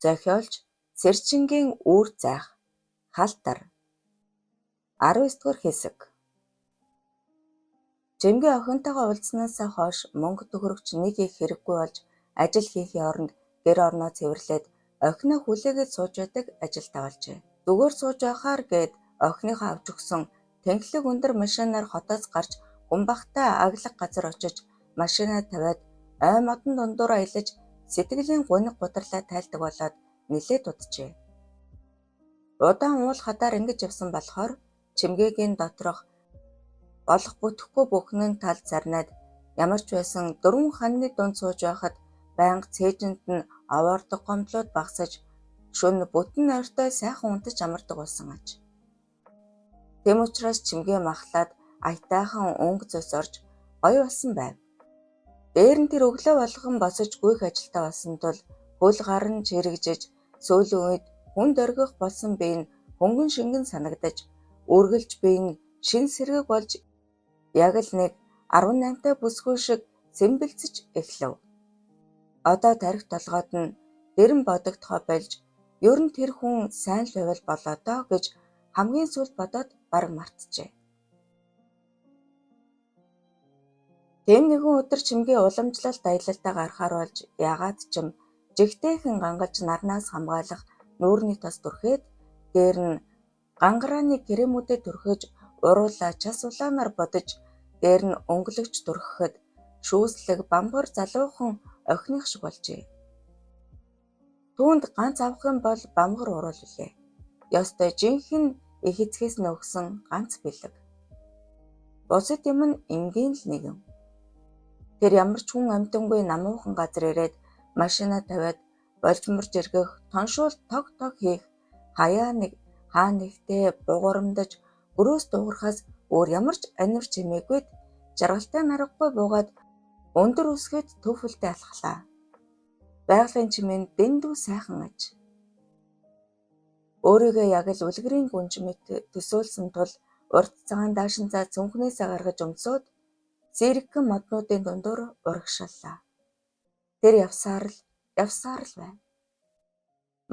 Зохиолч Сэрчингийн үр заах. Халтар. 19 дугаар хэсэг. Жимгээ охинтойгоо уулзснаасаа хойш мөнгө төгрөгч нэг их хэрэггүй болж ажил хийхийн оронд гэр орноо цэвэрлээд охиноо хүлээгээд сууж байдаг ажилтаа болжээ. Зүгээр сууж байхаар гээд охиныхоо авч өгсөн тэнхлэг өндөр машинаар хотоос гарч гумбахтай аглах газар очиж машинаа тавиад ой модон дундуур аялаж сэтгэлийн гуниг гударлаа тайлдаг болоод нилээд уджээ. Удаан уул хадаар ингэж явсан болохоор чимгээгийн доторх болох бүтэхгүй бүхэн нь тал зарнаад ямар ч байсан 4 ханны дунд сууж байхад байнга цээжинд нь овоордог гомдлууд багсаж шөнө бүтэн ойртой сайхан унтаж амардаг болсон аж. Тэм учраас чимгээ махлаад аятайхан өнгө зөс орж гоё болсон байв. Дээр нь тэр өглөө болгон босож гүйх ажилтаа болсон тул хөл гар нь чирэгжиж сүүлийн үед хүнд оргих болсон бие нь хөнгөн шингэн санагдаж үргэлж бие нь шин сэрэг болж яг л нэг 18-тай бүсгүй шиг сэмбэлцэж эхлэв. Одоо тарих толгойд нь дэрэм бодогдохоо болж ер нь тэр хүн сайн л байвал болоо доо гэж хамгийн сүүлд бодоод бараг мартжээ. Тэм нэгэн өдөр чимгээ уламжлалт аялалтаа гарахаар болж ягаад ч юм жигтэйхэн гангалж нарнаас хамгаалах нүүрний тос түрхээд дээр нь гангарааны кремүүдэд түрхэж уруулаа час улаанаар бодож дээр нь өнгөлөгч түрхэхэд шүүслэг бамбар залуухан охиных шиг болжээ. Түүнд ганц авах юм бол бамгар уруул үлээ. Ёстой жинхэнэ их эцгээс нь өгсөн ганц бэлэг. Бусад юм нь энгийн л нэгэн. Тэр ямар ч хүн амтангүй намуухан газар ирээд машинаа тавиад болжморж эргэх тоншуул тог хийх хаяа нэг хаа нэгтээ бугурамдаж өрөөс дуурахаас өөр ямар ч анир чимээгүйд жаргалтай наргагүй буугаад өндөр үсгээд төвхөлтэй алхлаа. Байгалийн чимээнд дэндүү сайхан аж. Өөрийгөө яг л үлгэрийн гүнж мэт төсөөлсөн тул урт цагаан даашинзаа цүнхнээсээ гаргаж өмсөөд сэрэгхэн моднуудын дундуур урагшааллаа. Тэр явсаар л байна.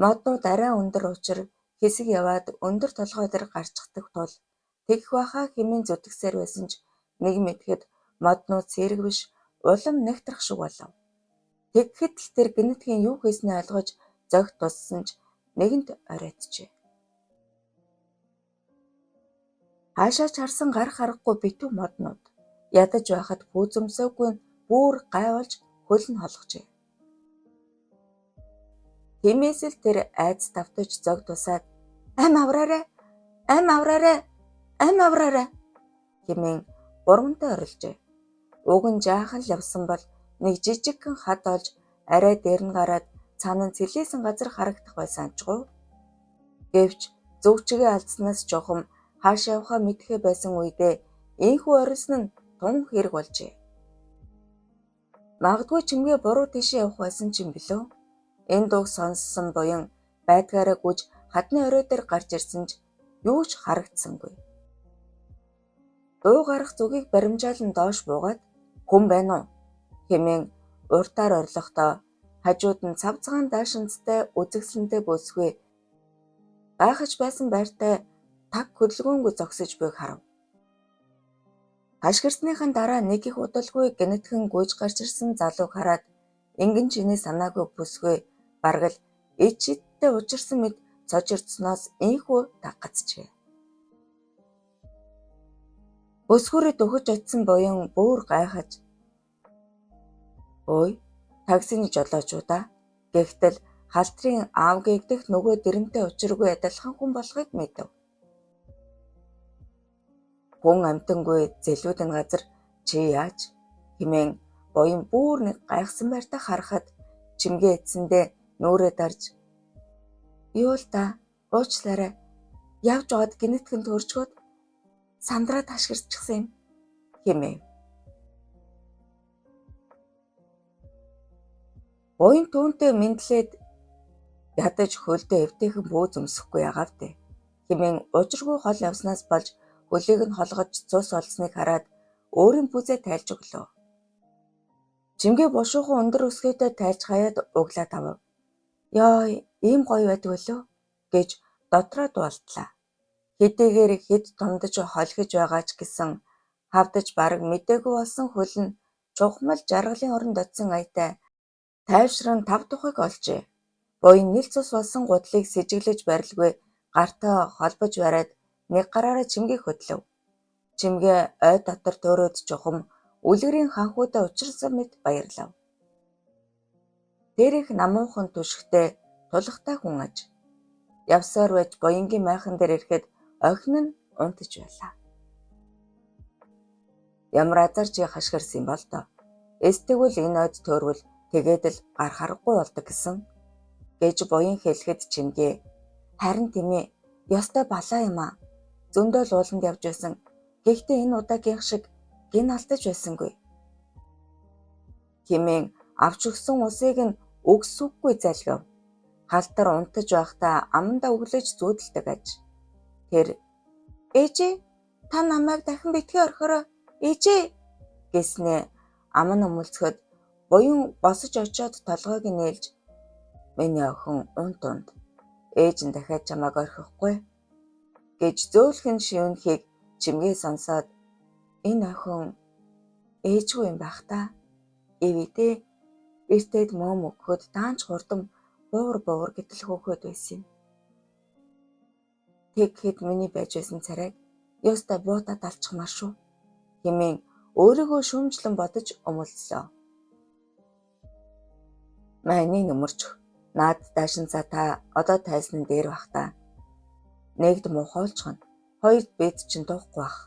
Моднууд арай өндөр учир хэсэг яваад өндөр толгой дээр гарчдаг тул тэгэх байхаа хэмээн зүтгэсээр байсан ч нэг мэдэхэд моднууд сэрэг биш улам нэгтрах шиг болов. Тэгэхэд л тэр гинэтгийн юу хийснээ ойлгож зогт туссан ч нэгэнт оройтжээ. Хаашаач харсан гар харахгүй битүү моднууд ядаж байхад пүүзөмсөөгүй бүр гай болж хөл нь холгожээ. Тиймээс л тэр айц давтаж зог тусаад ам авраарай хэмээн гурвантай орилжээ. Уг нь жаахан л явсан бол нэг жижигхэн хад олж арай дээр нь гараад цаана нь цэлээсэн газар харагдах байсан ажгүй. Гэвч зөвчгээ алдснаас жохом хаашаа явахаа мэдхээ байсан үедээ ийхүү орилсон нь тун хэрэг болжээ. Магадгүй чимгээ буруу тийшээ явах байсан ч юм билүү. Энэ дууг сонссон буян байдгаараа гүйж хадны орой дээр гарч ирсэн ч юу ч харагдсангүй. Дуу гарах зүгийг баримжаалан доош буугаад хүн байна уу хэмээн уртаар орилохдоо хажууд нь цавцгаан даашинзтай үзэгсэлэнтэй бөөсгүй гайхаж байсан байртай таг хөдөлгөөнгүй зогсож буйг харав. Хашгирсныхан дараа нэг их удалгүй гинэтхэн гүйж гарч ирсэн залууг хараад ингэн чиний санаагүй бүсгүй бараг л ичидтэй учирсан мэд цож ирдсноос ийхүү даггацжээ. Бүсгүүрээ дөхөж очисон буян бүр гайхаж ой таксины жолоочудаа гэхтэл халтрын аав гээгдэх нөгөө дэрэнтэй учиргүй адилхан хүн болохыг мэдв. Хүн амтангүй зэлүүдэн газар чи яаж хэмээн буян бүр нэг гайхсан байртай харахад чимгээ эцсэндээ нүрээ дарж юу л да уучлаарай явж аваад гинэтхэн төрчгөөд сандраа ташгирчихсан юм хэмэв. Буян түүнтэй мэдлээд ядаж хөлдөө эвтэйхэн бөөз өмсөхгүй яагаад вэ хэмээн ужиргүй хол явснаас болж хөлийг нь холгож цус олсныг хараад өөрийн бүзээ тайлж өглөө. Чимгээ бушуухан өндөр өсгөөдөө тайлж хаяад углаад авав. Ёо, ийм гоё байдаг үлээ гэж дотроо дуулдлаа. Хэдийгээр хэд томдож холхиж байгаа ч гэсэн хавдаж бараг мэдээгүй болсон хөл нь чухмал жаргалын оронд очисон аятай тайвшран тав тухайг олжээ. Буян нийл цус болсон гудлыг сэжиглэж барилгүй гартаа холбож бариад нэг гараараа чимгээг хөдлөв. Чимгээ ой дотор төөрөөд чухам үлгэрийн ханхуудаа учирсан мэт баярлав. Тэр их намуухан түшигтэй тулахтай хүн аж. Явсаар байж буянгийн майхан дээр ирэхэд охин нь унтаж байлаа. Ямар азар чи хашгирсан бол доо. Эстэгвэл энэ ойд төөрвөл тэгээд л гар харахгүй болдог гэсэн гэж буян хэлэхэд чимгээ харин тэмээ ёстой балаа юм а. Зөндөө л ууланд явж байсан. Гэхдээ энэ удаагийнх шиг гин алдаж байсангүй. Хэмээн авч өгсөн усыг нь өгсөхгүй залгив. Халтар унтаж байхдаа амандаа өглөж зүүдэлдэг аж. Тэр ээжээ та намайг дахин битгий орхороо ээжээ гэснээ ам нь өмөлцөхөд буян босож очиод толгойг нь нээлж миний охин унт ээж нь дахиад чамайг орхихгүй гэж зөөлхөн шивнэхийг чимгээ сонсоод энэ охин ээжгүй юм байх та. Эвидээ эртэд мөм өгөхөд даанч хурдам буур гэтэл хөөхөд байсан юм. Тэгэхэд миний байж байсан царайг ёстой буутаад алчмаар шүү. Хэмээн өөрийгөө шүүмжлэн бодож өмөлцлөө. Майны нөмөрч наад даашинзаа та одоо тайсан дээр бах та. Нэгд мухоолчхон хоёрд бэд чин туухгүй бах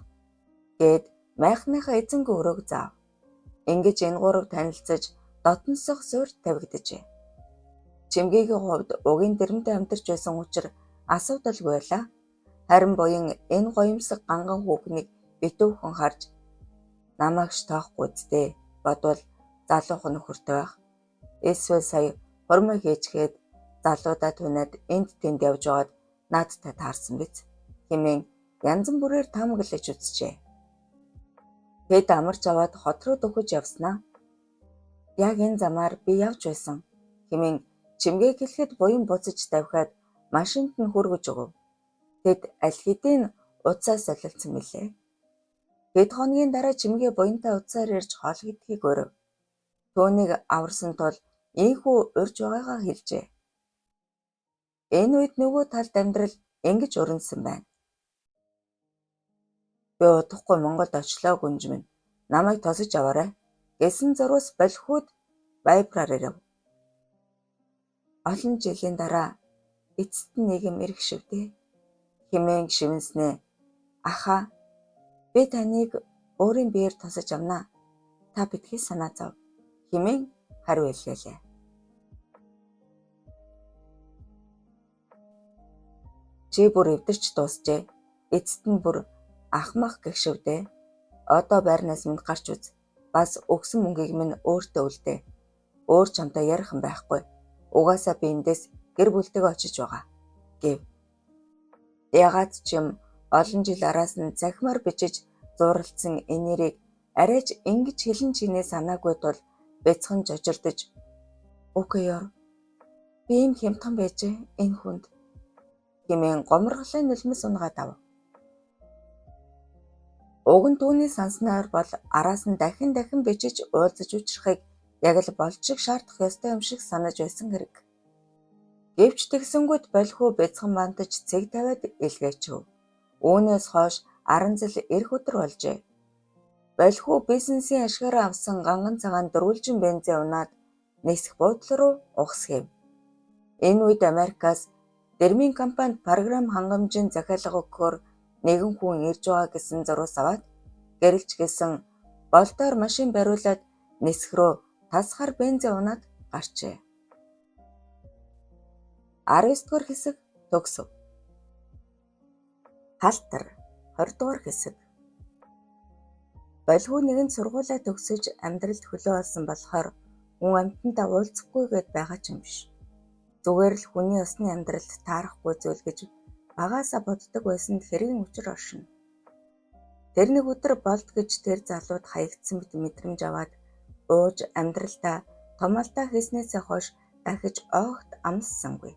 гэд майхныхаа эзэнгүй өрөөг заав. Ингэж энэ гурав танилцаж дотносох суурь тавигджээ. Чимгээгийн хувьд угийн дэрэмдээ амьдарч байсан учраас асуудалгүй байлаа. Харин буян энэ гоёмсог ганган хүүхнийг битүүхэн харж намаагч тоохгүй зү бодвол залуух нөхөртэй байх. Эсвэл сая хормой хийчгээд залуудаа тунаад энд тэнд явж байгаад наадтай таарсан биз. Хэмээн янз бүрээр таамаглаж үзжээ. Тэд амарч аваад хот руу дөхөж явснаа. Яг энэ замаар би явж байсан. Хэмээн чимгээ хэлэхэд буян буцаж тавихад машинд нь хүргэж өгөв. Тэд аль хэдийн уцаа солилцсон мэлээ. Хэд хоногийн дараа чимгээ буянтай уцаар ирж хоолгидгийг өрөв. Төөнийг аварсан тул ийхүү урьж байгаагаа хэлжээ. Энэ үед нөгөө талд амьдрал ингэж өрнөсөн байна. Би удахгүй Монголд очлоо гүнж минь намайг тосож аваарай гэсэн зурвас болхиуд Вайбраар ирэв. Олон жилийн дараа эцэст нь нийгэм ирэх шивдээ хэмээн шивнэснээ аха би таныг өөрийн биеэр тосож авнаа. Та битгий санаа зов хэмээн хариу илгээлээ. Чи бүр эвдэрч дуусжээ. Эцэст нь бүр ахмах гэгшвдээ. Одоо байрнаас минь гарч үз. Бас өгсөн мөнгийг минь өөртөө үлдээ. Өөр чамтай ярих юм байхгүй. Угаасаа би эндээс гэр бүлтэйгээ очиж байгаа гэв. Ягаад ч юм олон жил араас нь захимаар бичиж зууралдсан энэрийг арайч ингэж хэлэн чинээ санаагүй тул бяцхан жожирдож окей ёр би юм хямдхан байжээ энэ хүнд хэмээн гомрголын нулимс унгаад ав. Уг нь түүний санснаар бол араас нь дахин бичиж уулзаж учрахыг яг л болж шиг шаардах ёстой юм шиг санаж байсан хэрэг. Гэвч тэгсэнгүүт болхоо бяцхан бантаж цэг тавиад илгээчв. Үүнээс хойш 10 жил эрх өдөр болжээ. Болхоо бизнесийн ашгаараа авсан ганган цагаан дөрвөлжин бензин унаад нисэх буудлын руу ухсгэв. Энэ үед Америкаас дэрмийн компанид програм хангамжийн захиалга өгөхөөр нэгэн хүн ирж байгаа гэсэн зурвас аваад гэрэлж гисэн болдоор машин бариулаад нисэх рүү тасхаар бензин унаад гарчээ. 19 дугаар хэсэг төгсөв. Халтар 20 дугаар хэсэг. Болхоо нэгэн сургуулаа төгсөж амьдралд хөлөө олсон болохоор хүн амьтандаа уулзахгүй гээд байгаа ч юм биш. Зүгээр л хүний усны амьдралд таарахгүй зүйл гэж багаасаа боддог байсанд хэргийн учир оршино. Тэр нэг өдөр болд гэж тэр залууд хаягдсан мэт мэдрэмж аваад ууж амьдралдаа томалдаа хийснээсээ хойш дахиж огт амссангүй.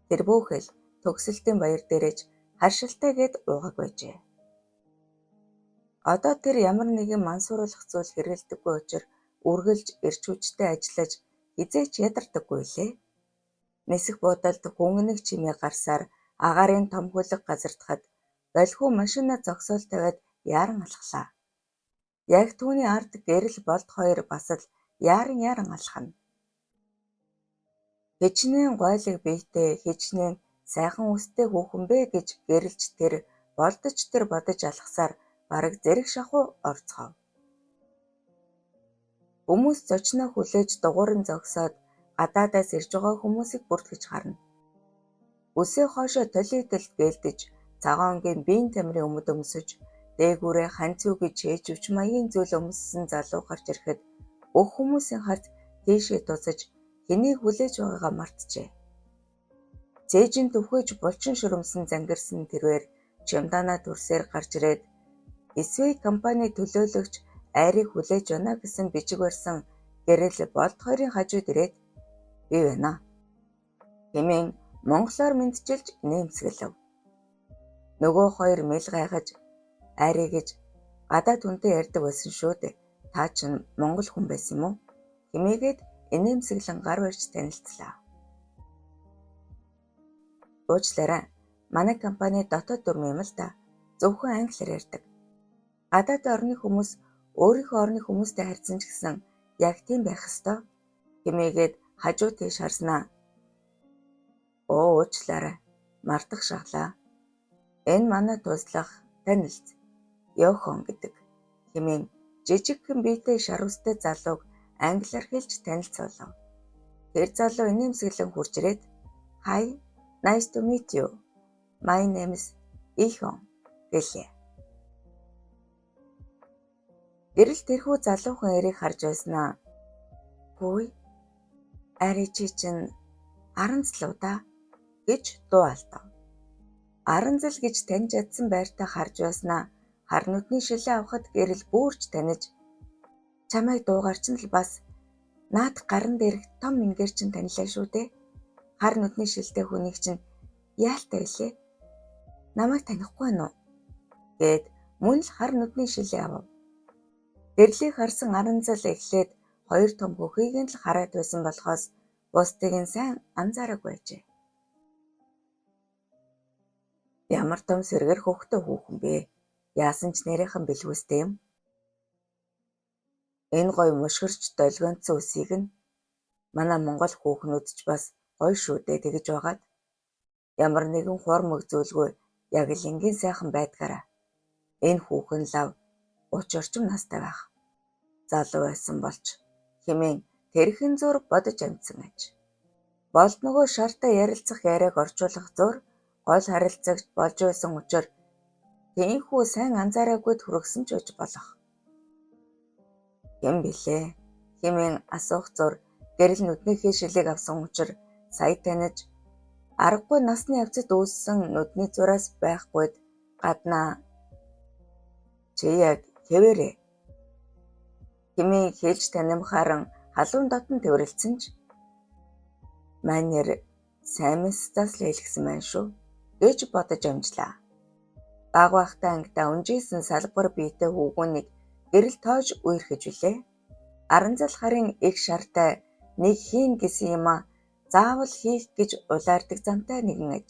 Тэр бүхэл төгсөлтийн баяр дээрэж харшилтай гэд уугаг байжээ. Одоо тэр ямар нэгэн мансууруулах зүйл хэрэгэлдэггүй учраа үргэлж эрч хүчтэй ажиллаж хизээч ядардаггүй лээ. Нисэх буудалд хөнгөнөг чимээ гарсаар агаарын том хөлөг газардахад болхуу машина зогсоол тавиад яаран алхлаа. Яг түүний ард гэрэл болд хоёр бас л яаран алхана. Хичнээн гойлог биетэй хичнээн сайхан үстэй хүүхэн бэ гэж гэрэлж тэр болдож тэр бодож алхсаар бараг зэрэг шахуу орцгов. Хүмүүс зочноо хүлээж дугууран зогсоод гадаадаас ирж байгаа хүмүүсийг бүртгэж харна. Үсээ хоошоо толигдолд гэлдэж цагаангийн биеийн тамирын өмд өмсөж дээгүүрээ ханцүү гэж чээж өч маягийн зүйл өмссөн залуу гарч ирэхэд бүх хүмүүсийн харж тийшээ тусаж хэнийг хүлээж байгаагаа мартжээ. Цээжин төвхөж булчин шүрмсэн зангирсан тэрвэр чемоданаа төрсээр гарч ирээд Эсвэй компани төлөөлөгч айрыг хүлээж байна гэсэн бичиг барьсан гэрэл болд хоёрын хажууд ирээд "Би байна" хэмээн монголоор мэдчилж нэмсгэлв. Нөгөө хоёр мэл гайхаж "Айрыг гэж гадаад хүнтэй ярьдаг байсан шүү дээ. Та чинь монгол хүн байсан юм уу?" хэмээгээд инээмсэглэн гар барьж танилцлаа. Уучлаарай. Манай компани дотоод дүрм юм л да. Зөвхөн англиар ярьдаг. Гадаад орны хүмүүс өөрийнхөө орны хүмүүстэй харьцсан ч гэсэн яг тийм байх ёстой хэмээгээд хажуу тийш харснаа. Уучлаарай. Мартах шаглаа. Энэ манай туслах танилц Йохан гэдэг хэмээн жижигхэн биетэй шар үстэй залууг англиар хэлж танилцуулав. Тэр залуу инээмсэглэн хурж ирээд "Hi, nice to meet you. My name is Йохан" гэлээ. Гэрэл тэрхүү залуухан эрийг харж байснаа. "Хөөе, Ари чи чинь Аранзал уу да?" гэж дуу алдав. Аранзал гэж таньж ядсан байртаа харж байснаа хар нүдний шилээ авахад гэрэл бүрч таниж "Чамайг дуугаар чинь л бас наад гаран дээрх том мингээр чинь танилаа шүү дээ. Хар нүдний шилтэй хүнийг чинь яалтай илээ. Намайг танихгүй байна уу?" гэд мөн л хар нүдний шилээ авав. Гэрлийг харсан Аранзал эхлээд хоёр том хөхийг нь л хараад байсан болохоос бусдыг нь сайн анзаараг байжээ. Ямар том сэргэр хөхтэй хүүхэн бэ? Яасан ч нэрийнхэн бэлгүүстэй юм. Энэ гоё мушгирч долгионцсон үсийг нь манай монгол хүүхнүүд ч бас гоё шүү дээ тэгж байгаад ямар нэгэн хуурмаг зүйлгүй яг л энгийн сайхан байдгаараа энэ хүүхэн лав 30 орчим настай байх. Залуу байсан болж хэмээн тэрхэн зур бодож амжсан аж. Болд нөгөө шартай ярилцах яриаг орчуулах зур гол харилцагч болж байсан учраас тийхүү сайн анзаараагүй хүргэсэн ч үж болох. Хэм билээ хэмээн асуух зур гэрэл нүднийхээ шилийг авсан учраас сая таниж аргагүй насны явцад үүссэн нүдний зураас байхгүйд гаднаа "Чи яг хэвээрээ" хэмээн хэлж танимхааран халуун дотн тэврэлцэн ч "Манер сайн мэстас л хэлгсэн байна шүү" гэж бодож амжлаа. Баг багтаа ангидаа унжийсэн салбар биетэй хүүгүүнийг гэрэл тоож үерхэж үлээ. Аранзал харин их шартай нэг хийн гэсэн юм а заавал хийх гэж улаардаг замтай нэгэн аж.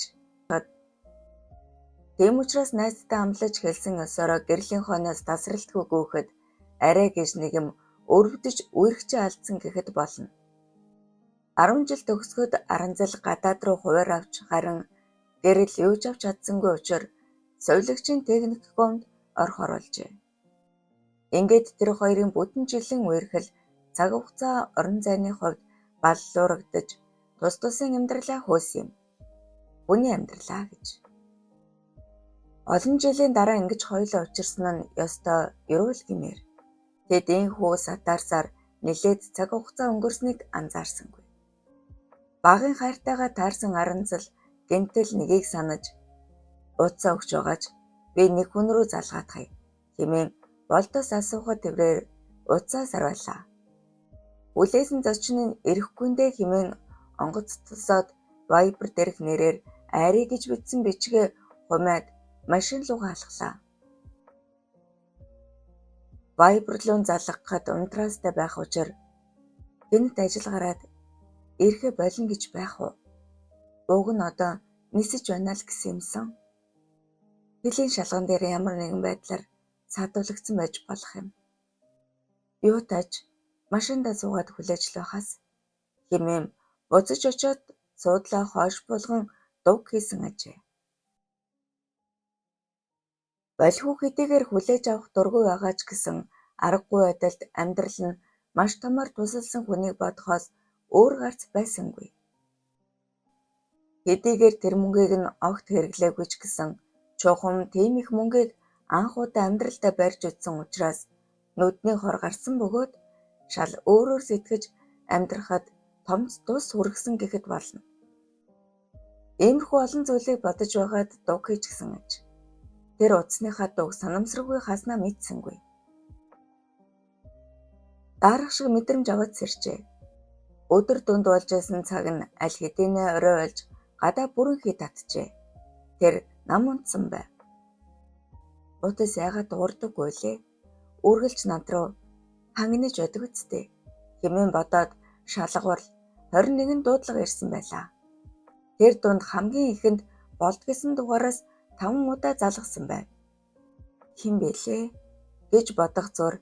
Тийм учраас найзтай амлаж хэлсэн ёсороо гэрлийн хойноос тасралтгүй гүйхэд арай гэж нэг юм өрөвдөж үерхчээ алдсан гэхэд болно. 10 жил төгсгöd Аранзал гадаад руу хуваар авч харин гэрэл юу ч авч чадсангүй учраас совилогчийн техникумд орох оруулжээ. Ингээд тэр хоёрын бүтэн жилийн үерхэл цаг хугацаа орон зайны хувьд баллуурагдаж тус тусын амьдралаа хөөсөн юм. Хүний амьдралаа гэж. Олон жилийн дараа ингэж хоёулаа учирсан нь ёстой ерөөл гэмээр. Тэд энхүү сатаарсаар нэлээд цаг хугацаа өнгөрснийг анзаарсангүй. Багын хайртайгаа таарсан Аранзал гэнтэл нэгийг санаж "Уцаа өгч байгаач би нэг хүн рүү залгаадахыг" хэмээн болдоос асуухад тэрээр уцаа сарвалаа. Хүлээсэн зочин нь ирэхгүй дээ хэмээн онгоцтолсоод Viber дээрх нэрээр Ари гэж бичсэн бичгээ хумаад машин руугаа алхлаа. Viber руу залгахад унтраастай байх учир гэнэт ажил гараад ирэхэ болно гэж байх уу? Уг нь одоо нисэж байна л гэсэн юмсан. Хөлийн шалган дээр ямар нэгэн байдлаар садуулагдсан байж болох юм. Юу тач машиндаа суугаад хүлээж л байхаас хэмээн буцаж очиод суудлаа хойш булган дуг хийсэн ажээ. Болихгүй хэдийгээр хүлээж авах дургүй байгаа ч гэсэн аргагүй байдалд амьдрал нь маш томоор тусалсан хүнийг бодохоос өөр гарц байсангүй. Хэдийгээр тэр мөнгийг нь огт хэрэглээгүй ч гэсэн чухам тийм их мөнгийг анх удаа амьдралдаа барьж үтсэн учраас нүдний хор гарсан бөгөөд шал өөрөөр сэтгэж амьдрахад томц тус хүргэсэн гэхэд болно. Иймэрхүү олон зүйлийг бодож байгаад дуг хийж гисэн аж. Тэр утасныхаа дуг санамсаргүй хаснаа мэдсэнгүй. Дарах шиг мэдрэмж аваад сэрчээ. Өдөр дунд болж байсан цаг нь аль хэдийнэ орой болж гадаа бүрэн хий татжээ. Тэр нам унтсан байв. Утас яагаад дуурдаггүй лээ? Үргэлж над руу хангинаж байдаг үсттэй хэмээн бодоод шалгавал 21 дуудлага ирсэн байлаа. Тэр дунд хамгийн ихэнд болдгисэн дугаараас 5 удаа залгасан байв. Хэн бэлээ гэж бодох зур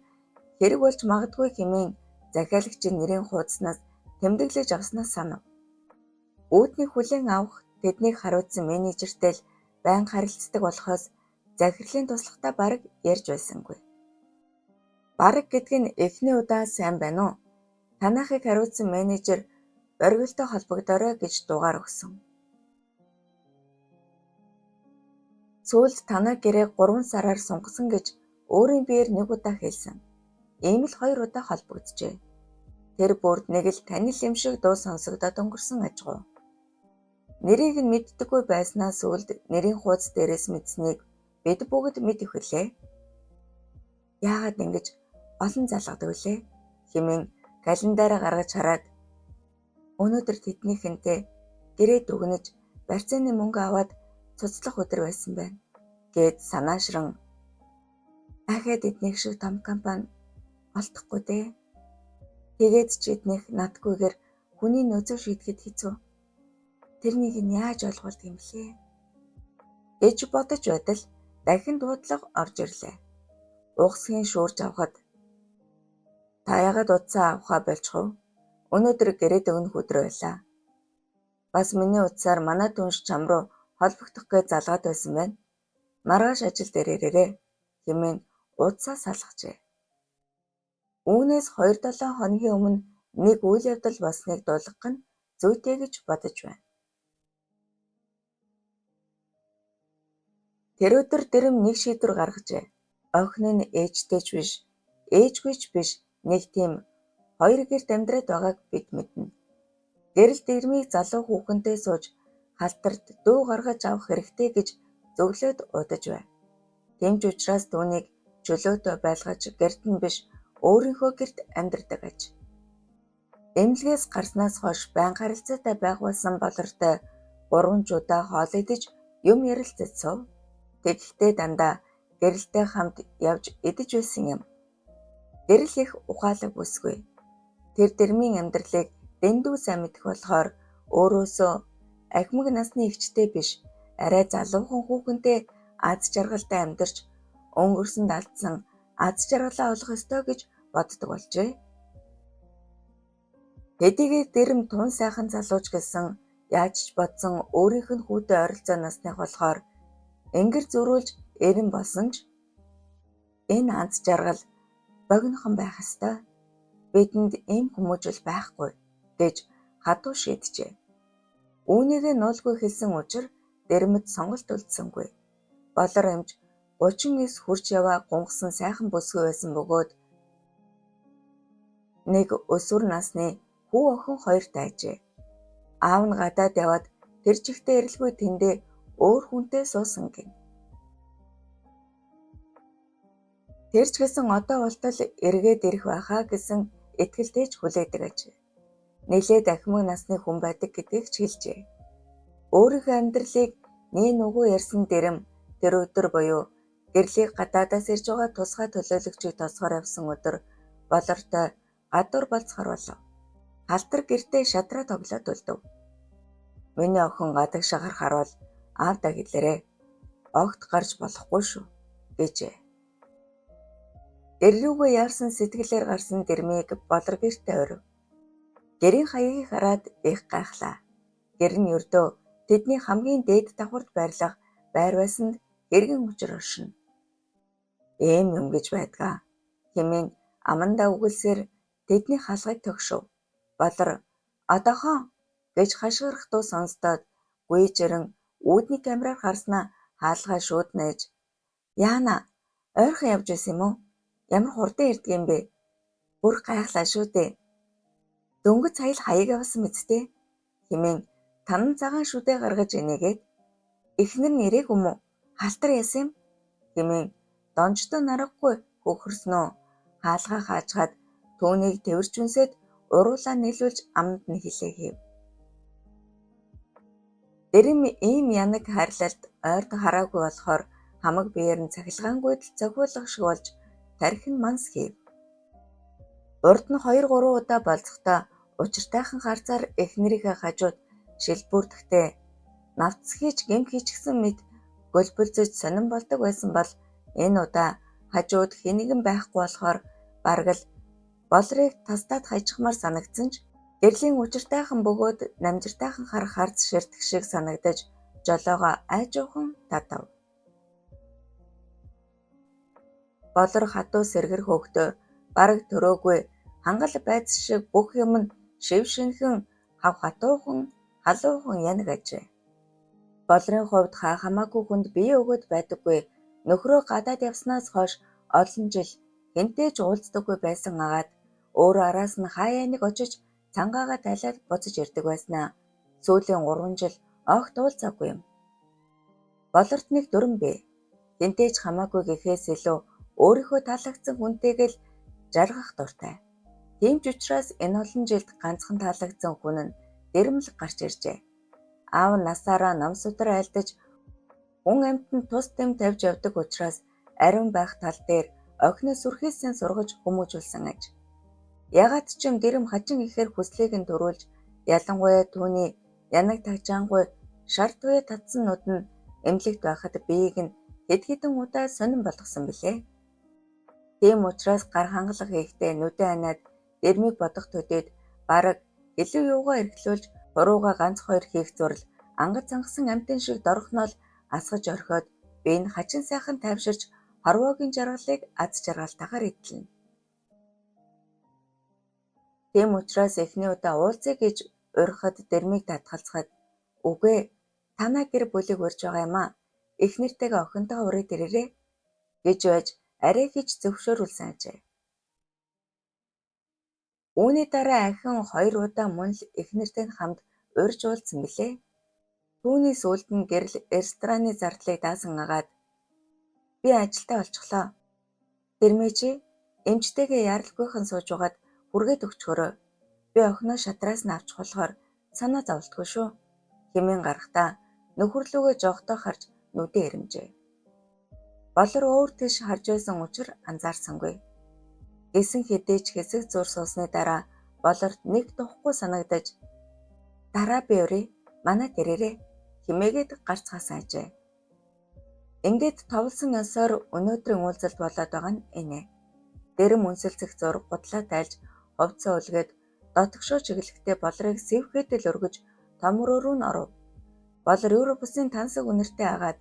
хэрэг болж магадгүй хэмээн захиалагчийн нэрийн хуудаснаас тэмдэглэж авснаас санав. Үүднийг хүлээн авах тэднийг хариуцсан менежертэй л байн харилцдаг болохоос захирлын туслахтаа бараг ярьж байсангүй. Бараг гэдг нь эхний удаа сайн байна уу? Танахыг хариуцсан менежер оргилтой холбогдорой гэж дугаар өгсөн. Сүүлд танаа гэрээ 3 сараар сунгасан гэж өөрийн биеэр 1 удаа хэлсэн. Ийм л 2 удаа холбогджээ. Тэр бүрд нэг л танил юм шиг дуу сонсогдоод өнгөрсөн ажгүй. Нэрийг нь мэддэггүй байснаас сүүлд нэрийн хуудас дээрээс мэдсэнийг бид бүгд мэдэх үлээ. Яагаад ингэж олон залгадаг вүлээ хэмээн календараа гаргаж хараад өнөөдөр тэднийхэнтэй гэрээ дүгнэж барьцааны мөнгө аваад цуцлах өдөр байсан байна гэд санаашран ахаад эднийх шиг том компани олдохгүй дээ. Тэгээд ч эднийх надгүйгээр хүний нөөцөө шийдэхэд хэцүү. Тэрнийг нь яаж ойлгуулдаг юм блэ гэж бодож байтал дахин дуудлага орж ирлээ. Угсгийн шүүрж авахад та яагаад утсаа авахаа болчихов? Өнөөдөр гэрээ дүгнэх өдөр байлаа. Бас миний утсаар манай түнш чам руу холбогдох гэж залгаад байсан байна. Маргааш ажил дээр ирээрэй хэмээн утсаа салгажээ. Үүнээс 2-7 хоногийн өмнө нэг үйл явдал болсныг дуулгах нь зүйтэй гэж бодож байна. Тэр өдөр дэрэм нэг шийдвэр гаргажээ. Охин нь ээжтэй ч биш, ээжгүй ч биш нэг тийм 2 гэрт амьдраад байгааг бид мэднэ. Гэрэл дэрмийг залуу хүүхэнтэй сууж халтарт дүү гаргаж авах хэрэгтэй гэж зөвлөд удаж байв. Тэмч учраас түүнийг чөлөөтэй байлгаж гэрт нь биш өөрийнхөө гэрт амьдардаг аж. Эмнэлгээс гарснаас хойш байнга харилцаатай байх болсон болортой 3 удаа хоол идэж юм ярилцаж сув. Тэгэхдээ дандаа гэрэлтэй хамт явж идэж байсан юм. Гэрэл их ухаалаг бүсгүй. Тэр дэрмийн амьдралыг дэндүү сайн мэдэх болохоор өөрөөсөө ахмаг насны эгчтэй биш, арай залуухан хүүхэнтэй аз жаргалтай амьдарч өнгөрсөнд алдсан аз жаргалаа олох ёстой гэж боддог болжээ. Хэдийгээр дэрэм тун сайхан залууч гэсэн яаж ч бодсон өөрийнх нь хүүтэй ойролцоо насных болохоор ингэр зөрүүлж эрен болсон ч энэ аз жаргал богинохон байх ёстой. Бидэнд ийм хүмүүжил байхгүй гэж хадуу шийджээ. Үүнийгээ нуулгүй хэлсэн учраас дэрмэд сонголт үлдсэнгүй. Болор эмч 39 хурж яваа гунгасан сайхан бүсгүй байсан бөгөөд нэг өсвөр насны хүү охин 2 тайжээ. Аав нь гадаад яваад тэр чигтээ ирэлгүй тэндээ өөр хүнтэй суусан гин. Тэр ч гэсэн одоо болтол эргээд ирэх байхаа гэсэн итгэлтэйж хүлээдэг аж. нэлээд ахмад насны хүн байдаг гэдгийг ч хэлжээ. Өөрийнхөө амьдралыг нэг нүгүү ярьсан дэрэм тэр өдөр буюу гэрлийг гадаадаас ирж байгаа тусгай төлөөлөгчийг тосгоор явсан өдөр болортой гадуур болцохоор болов. Халтар гэртээ шатраа тоглоод үлдэв. Миний охин гадагшаа гарахаар бол аавда хэлээрээ огт гарч болохгүй шүү гэжээ. Гэрлүүгөө яарсан сэтгэлээр гарсан дэрмийг болор гэртээ орив. Гэрийн хаягийг хараад их гайхлаа. Гэр нь ердөө тэдний хамгийн дээд давхарт байрлах байр байсанд эргэн учир оршино. Ийм юм гэж байдгаа хэмээн амандаа үгэлсээр тэдний хаалгыг тогшов. Болор одоохон гэж хашгирах дуу сонсдоод гүйжрэн үүдний камераар харснаа хаалгаа шууд нээж яана ойрхон явж байсан юм уу? Ямар хурдан ирдэг юм бэ? Бүр гайхлаа шүү дээ. Дөнгөж сая л хаяг авсан мэт дээ хэмээн танан цагаан шүдээ гаргаж инээгээд эхнэр нь ирээг юм уу? Халтар яасан юм? Хэмээн донжтой наргагүй хөхөрснөө хаалгаа хаажгаад түүнийг тэрвэрч үнсээд уруулаа нийлүүлж аманд нь хилээ хийв. Дэрэм ийм янаг хайрлалт ойрд хараагүй болохоор хамаг биеэр нь цахилгаангүйд цохиулах шиг болж тархин манс хийв. Урд нь 2-3 удаа болцохдоо учиртайхан гарцаар эхнэрийнхээ хажууд шилбүрдэхдээ навц хийж гэмт хийчихсэн мэт гөлбөлзөж сонирн болдог байсан бол энэ удаа хажууд хэнэгэн байхгүй болохоор бараг л болрыг тастаад хаячихмаар санагдсан ч гэрлийн учиртайхан бөгөөд намжиртайхан харах харц ширтэх шиг санагдаж жолоогоо айжуухан татав. Болор хатуу сэргэр хөөгтөө бараг төрөөгүй хангал байц шиг бүх юм нь шив шинхэн хав хатуухан халуухан янаг ажээ. Болрын хувьд хаа хамаагүй хүнд бие өгöd байдаггүй нөхрөө гадаад явснаас хойш олон жил хэнтэй ч уулздаггүй байсан агаад өөрөө араас нь хаяаныг очиж цангаагаа тайлаад буцаж ирдэг байснаа сүүлийн 3 жил огт уулзаагүй юм. Болорт нэг дүрэн бий. Хэнтэй ч хамаагүй гэхээс илүү өөрийнхөө таалагдсан хүнтэйгэл жаргах дуртай. Тийм ч учраас энэ олон жилд ганцхан таалагдсан хүн нь дэрэм л гарч иржээ. Аав насаараа ном судар айлдаж хүн амьтанд тус дэм тавьж явдаг учраас ариун байх тал дээр охиноо сүрхээсээ сургаж хүмүүжүүлсэн аж. Ягаад ч юм дэрэм хачин ихээр хүслийг нь төрүүлж ялангуяа түүний янаг тагжаангүй шар туяа татсан нүд нь эмнэлэгт байхад биеийг нь хэд хэдэн удаа сонирн болгосон билээ. Тийм учраас гар хангалах хийхдээ нүдэн анаад дэрмийг бодох төдийд бараг илүү юугаа эргэлүүлж хурууга ганц хоёр хийх зурл ангад цангасан амтэн шиг дорхнол асгаж орхиод би энэ хачин сайхан тайвширч хорвоогийн жаргалыг аз жаргалтайгаар эдлэнэ. Тийм учраас эхний удаа уулзъя гэж урихад дэрмийг татгалзахад үгүй танаа гэр бүлийг урьж байгаа юм аа. Эхнэртэйгээ охинтойгоо ураад ирээрээ гэж байж арай хийж зөвшөөрүүлсэн ажээ. Үүний дараа ахин 2 удаа мөн л эхнэртэй хамт урьж уулзсан билээ. Түүний сүүлд нь гэрэл рестораны зардлыг даасан агаад би ажилдаа олчихлоо. Дэрмээ чи эмчтэйгээ яралгүйхэн сууж угаад хүргээд өгчгөрөө. Би охиноо шатраас нь авчих болохоор санаа зовлтгүй шүү. Хэмээн гарахтаа нөхөрлөгөө жоохтой харж нүдээ ирэмжээ. Болор өөр тийш харж байсан учир анзаарсангүй. Гэсэн хэдий ч хэсэг зур суусны дараа болорт нэг тухгүй санагдаж дараа би өрөө манайд ирээрээ хэмээгээд гарцгаасан ажээ. Ингээд товлсон ёсоор өнөөдрийн уулзалт болоод байгаа нь энэ. Дэрэм үнсэлцэх зураг гутлаа тайлж хувцас үлгээд дотгошоо чиглэхдээ болрыг сэвхэдэл өргөж томроо руу нь оров. Болор Европсын тансаг үнэртэй агаад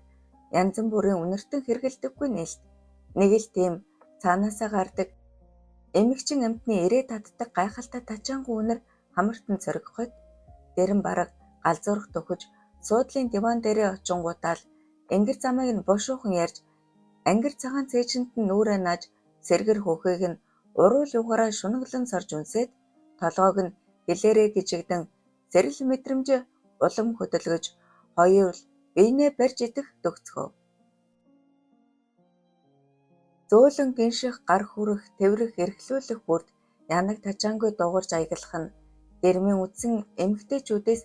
янз бүрийн үнэртэн хэрэгэлдэггүй нээлт. Нэг л тийм цаанаасаа гардаг эмэгчин амтны ирээ татдаг гайхалтай тачаангу үнэр хамартан цоргиход дэрэм бараг галзуурх төхөж суудлын диван дээрээ очингуудаа л энгэр замыг нь бушуухан ярьж ангир цагаан цээжинд нь нүрээ нааж сэргэр хөөхийг нь уруул югаараа шунаглан сорж үнсээд толгойг нь хэлээрээ гжигдэн зэрэл мэдрэмж улам хөдөлгөж хоёр биенээ барьж идэх төгсгөө. Зөөлөн гинших гар хүрэх, тэврэх, эрхлүүлэх бүрд янаг тачаангүй дуугарж аяглах нь Дэрмийн үдсэн эмэгтэйчүүдээс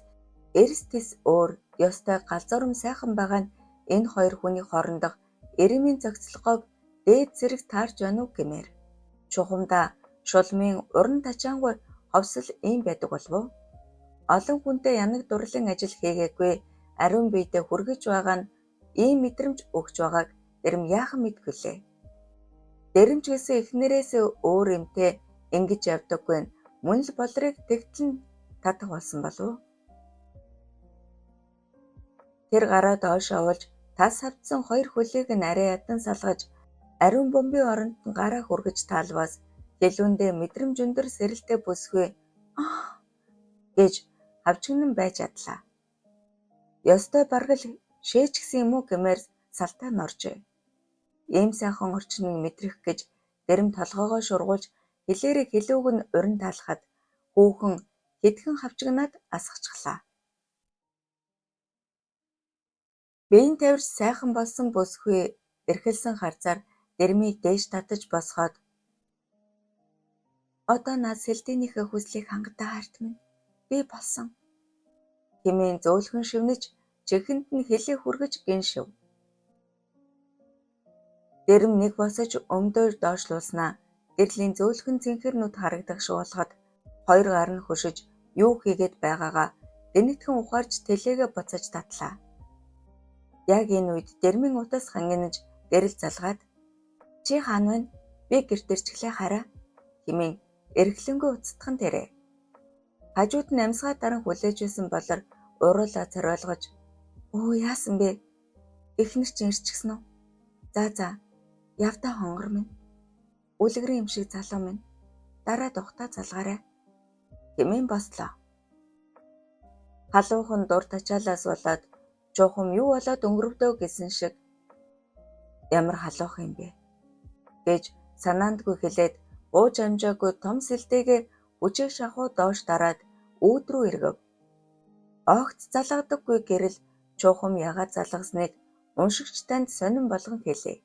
эрс тис өөр ёстой галзуурм сайхан байгаа нь энэ хоёр хүний хоорондох эрэмийн зохицолгоог дээд зэрэг таарж байна уу гэмээр. Чухамдаа шулмын уран тачаангүй ховсол ийм байдаг болов уу? Олон хүнтэй янаг дурлан ажил хийгээгүй ариун биедээ хүргэж байгаа нь ийм мэдрэмж өгч байгааг дэрэм яахан мэдгүй лээ. Дэрэмж гэсэн эхнэрээс өөр юмтэй ингэж явдаггүй нь мөн л болрыг тэгтлэн татах болсон болов. Тэр гараа доош оволж тас хавцсан хоёр хөлийг нь арай ядан салгаж ариун бомбын оронд нь гараа хүргэж таалбаас хэлүүндээ мэдрэмж өндөр сэрэлтэй бүсгүй гэж хавчигнан байж адлаа. Ёстой баргал шээж гисэн юм уу гэмээр салтаа норжээ. Ийм сайхан орчныг мэдрэх гэж дэрэм толгоогоо шургуулж хэлээрээ хэлүүг нь урин таалахад хүүхэн хэдхэн хавчигнаад асгачглаа. Биеийн тавирч сайхан болсон бүсгүй эрхэлсэн харцаар дэрмийг дээш татаж босгоод одоо над сэлдээнийхээ хүслийг хангалттай харт минь би болсон. Хэмээн зөөлхөн шивнэж чихэнд нь хэлээ хүргэж гиншив. Дэрэм нэг босож өмдөр доошлуулснаа гэрлийн зөөлхөн цэнхэрнүүд харагдах шиг болгоод хоёр гар нь хөшиж юу хийгээд байгаагаа гэнэтхэн ухаарч тэлээгээ буцаж татлаа. Яг энэ үед дэрмийн утас хангинаж гэрэл залгаад чи хаана вэ? Би гэрт ирчихлээ хараа хэмээн эргэлэнгүй уцтхан тэрэ. Хажууд нь амьсгаа даран хүлээж байсан болор уруулаа царвалгаж өө яасан бэ? Эхнэр чинь ирчихсэн үү? За явдаа хонгор минь. Үлгэрийн юм шиг залуу минь. Дараа тухтаа залгаарай хэмээн бослоо. Халуухан дур тачаалаас болоод чухам юу болоод өнгөрөвдөө гэсэн шиг ямар халуухан юм бэ гэж санаандгүй хэлээд ууж амжаагүй том сэлдээгээ хүчээр шахуу доош дараад үүд рүү эргэв. Огт залгадаггүй гэрэл чухам ягаад залгасныг уншигч танд сонирн болгон хэлээ.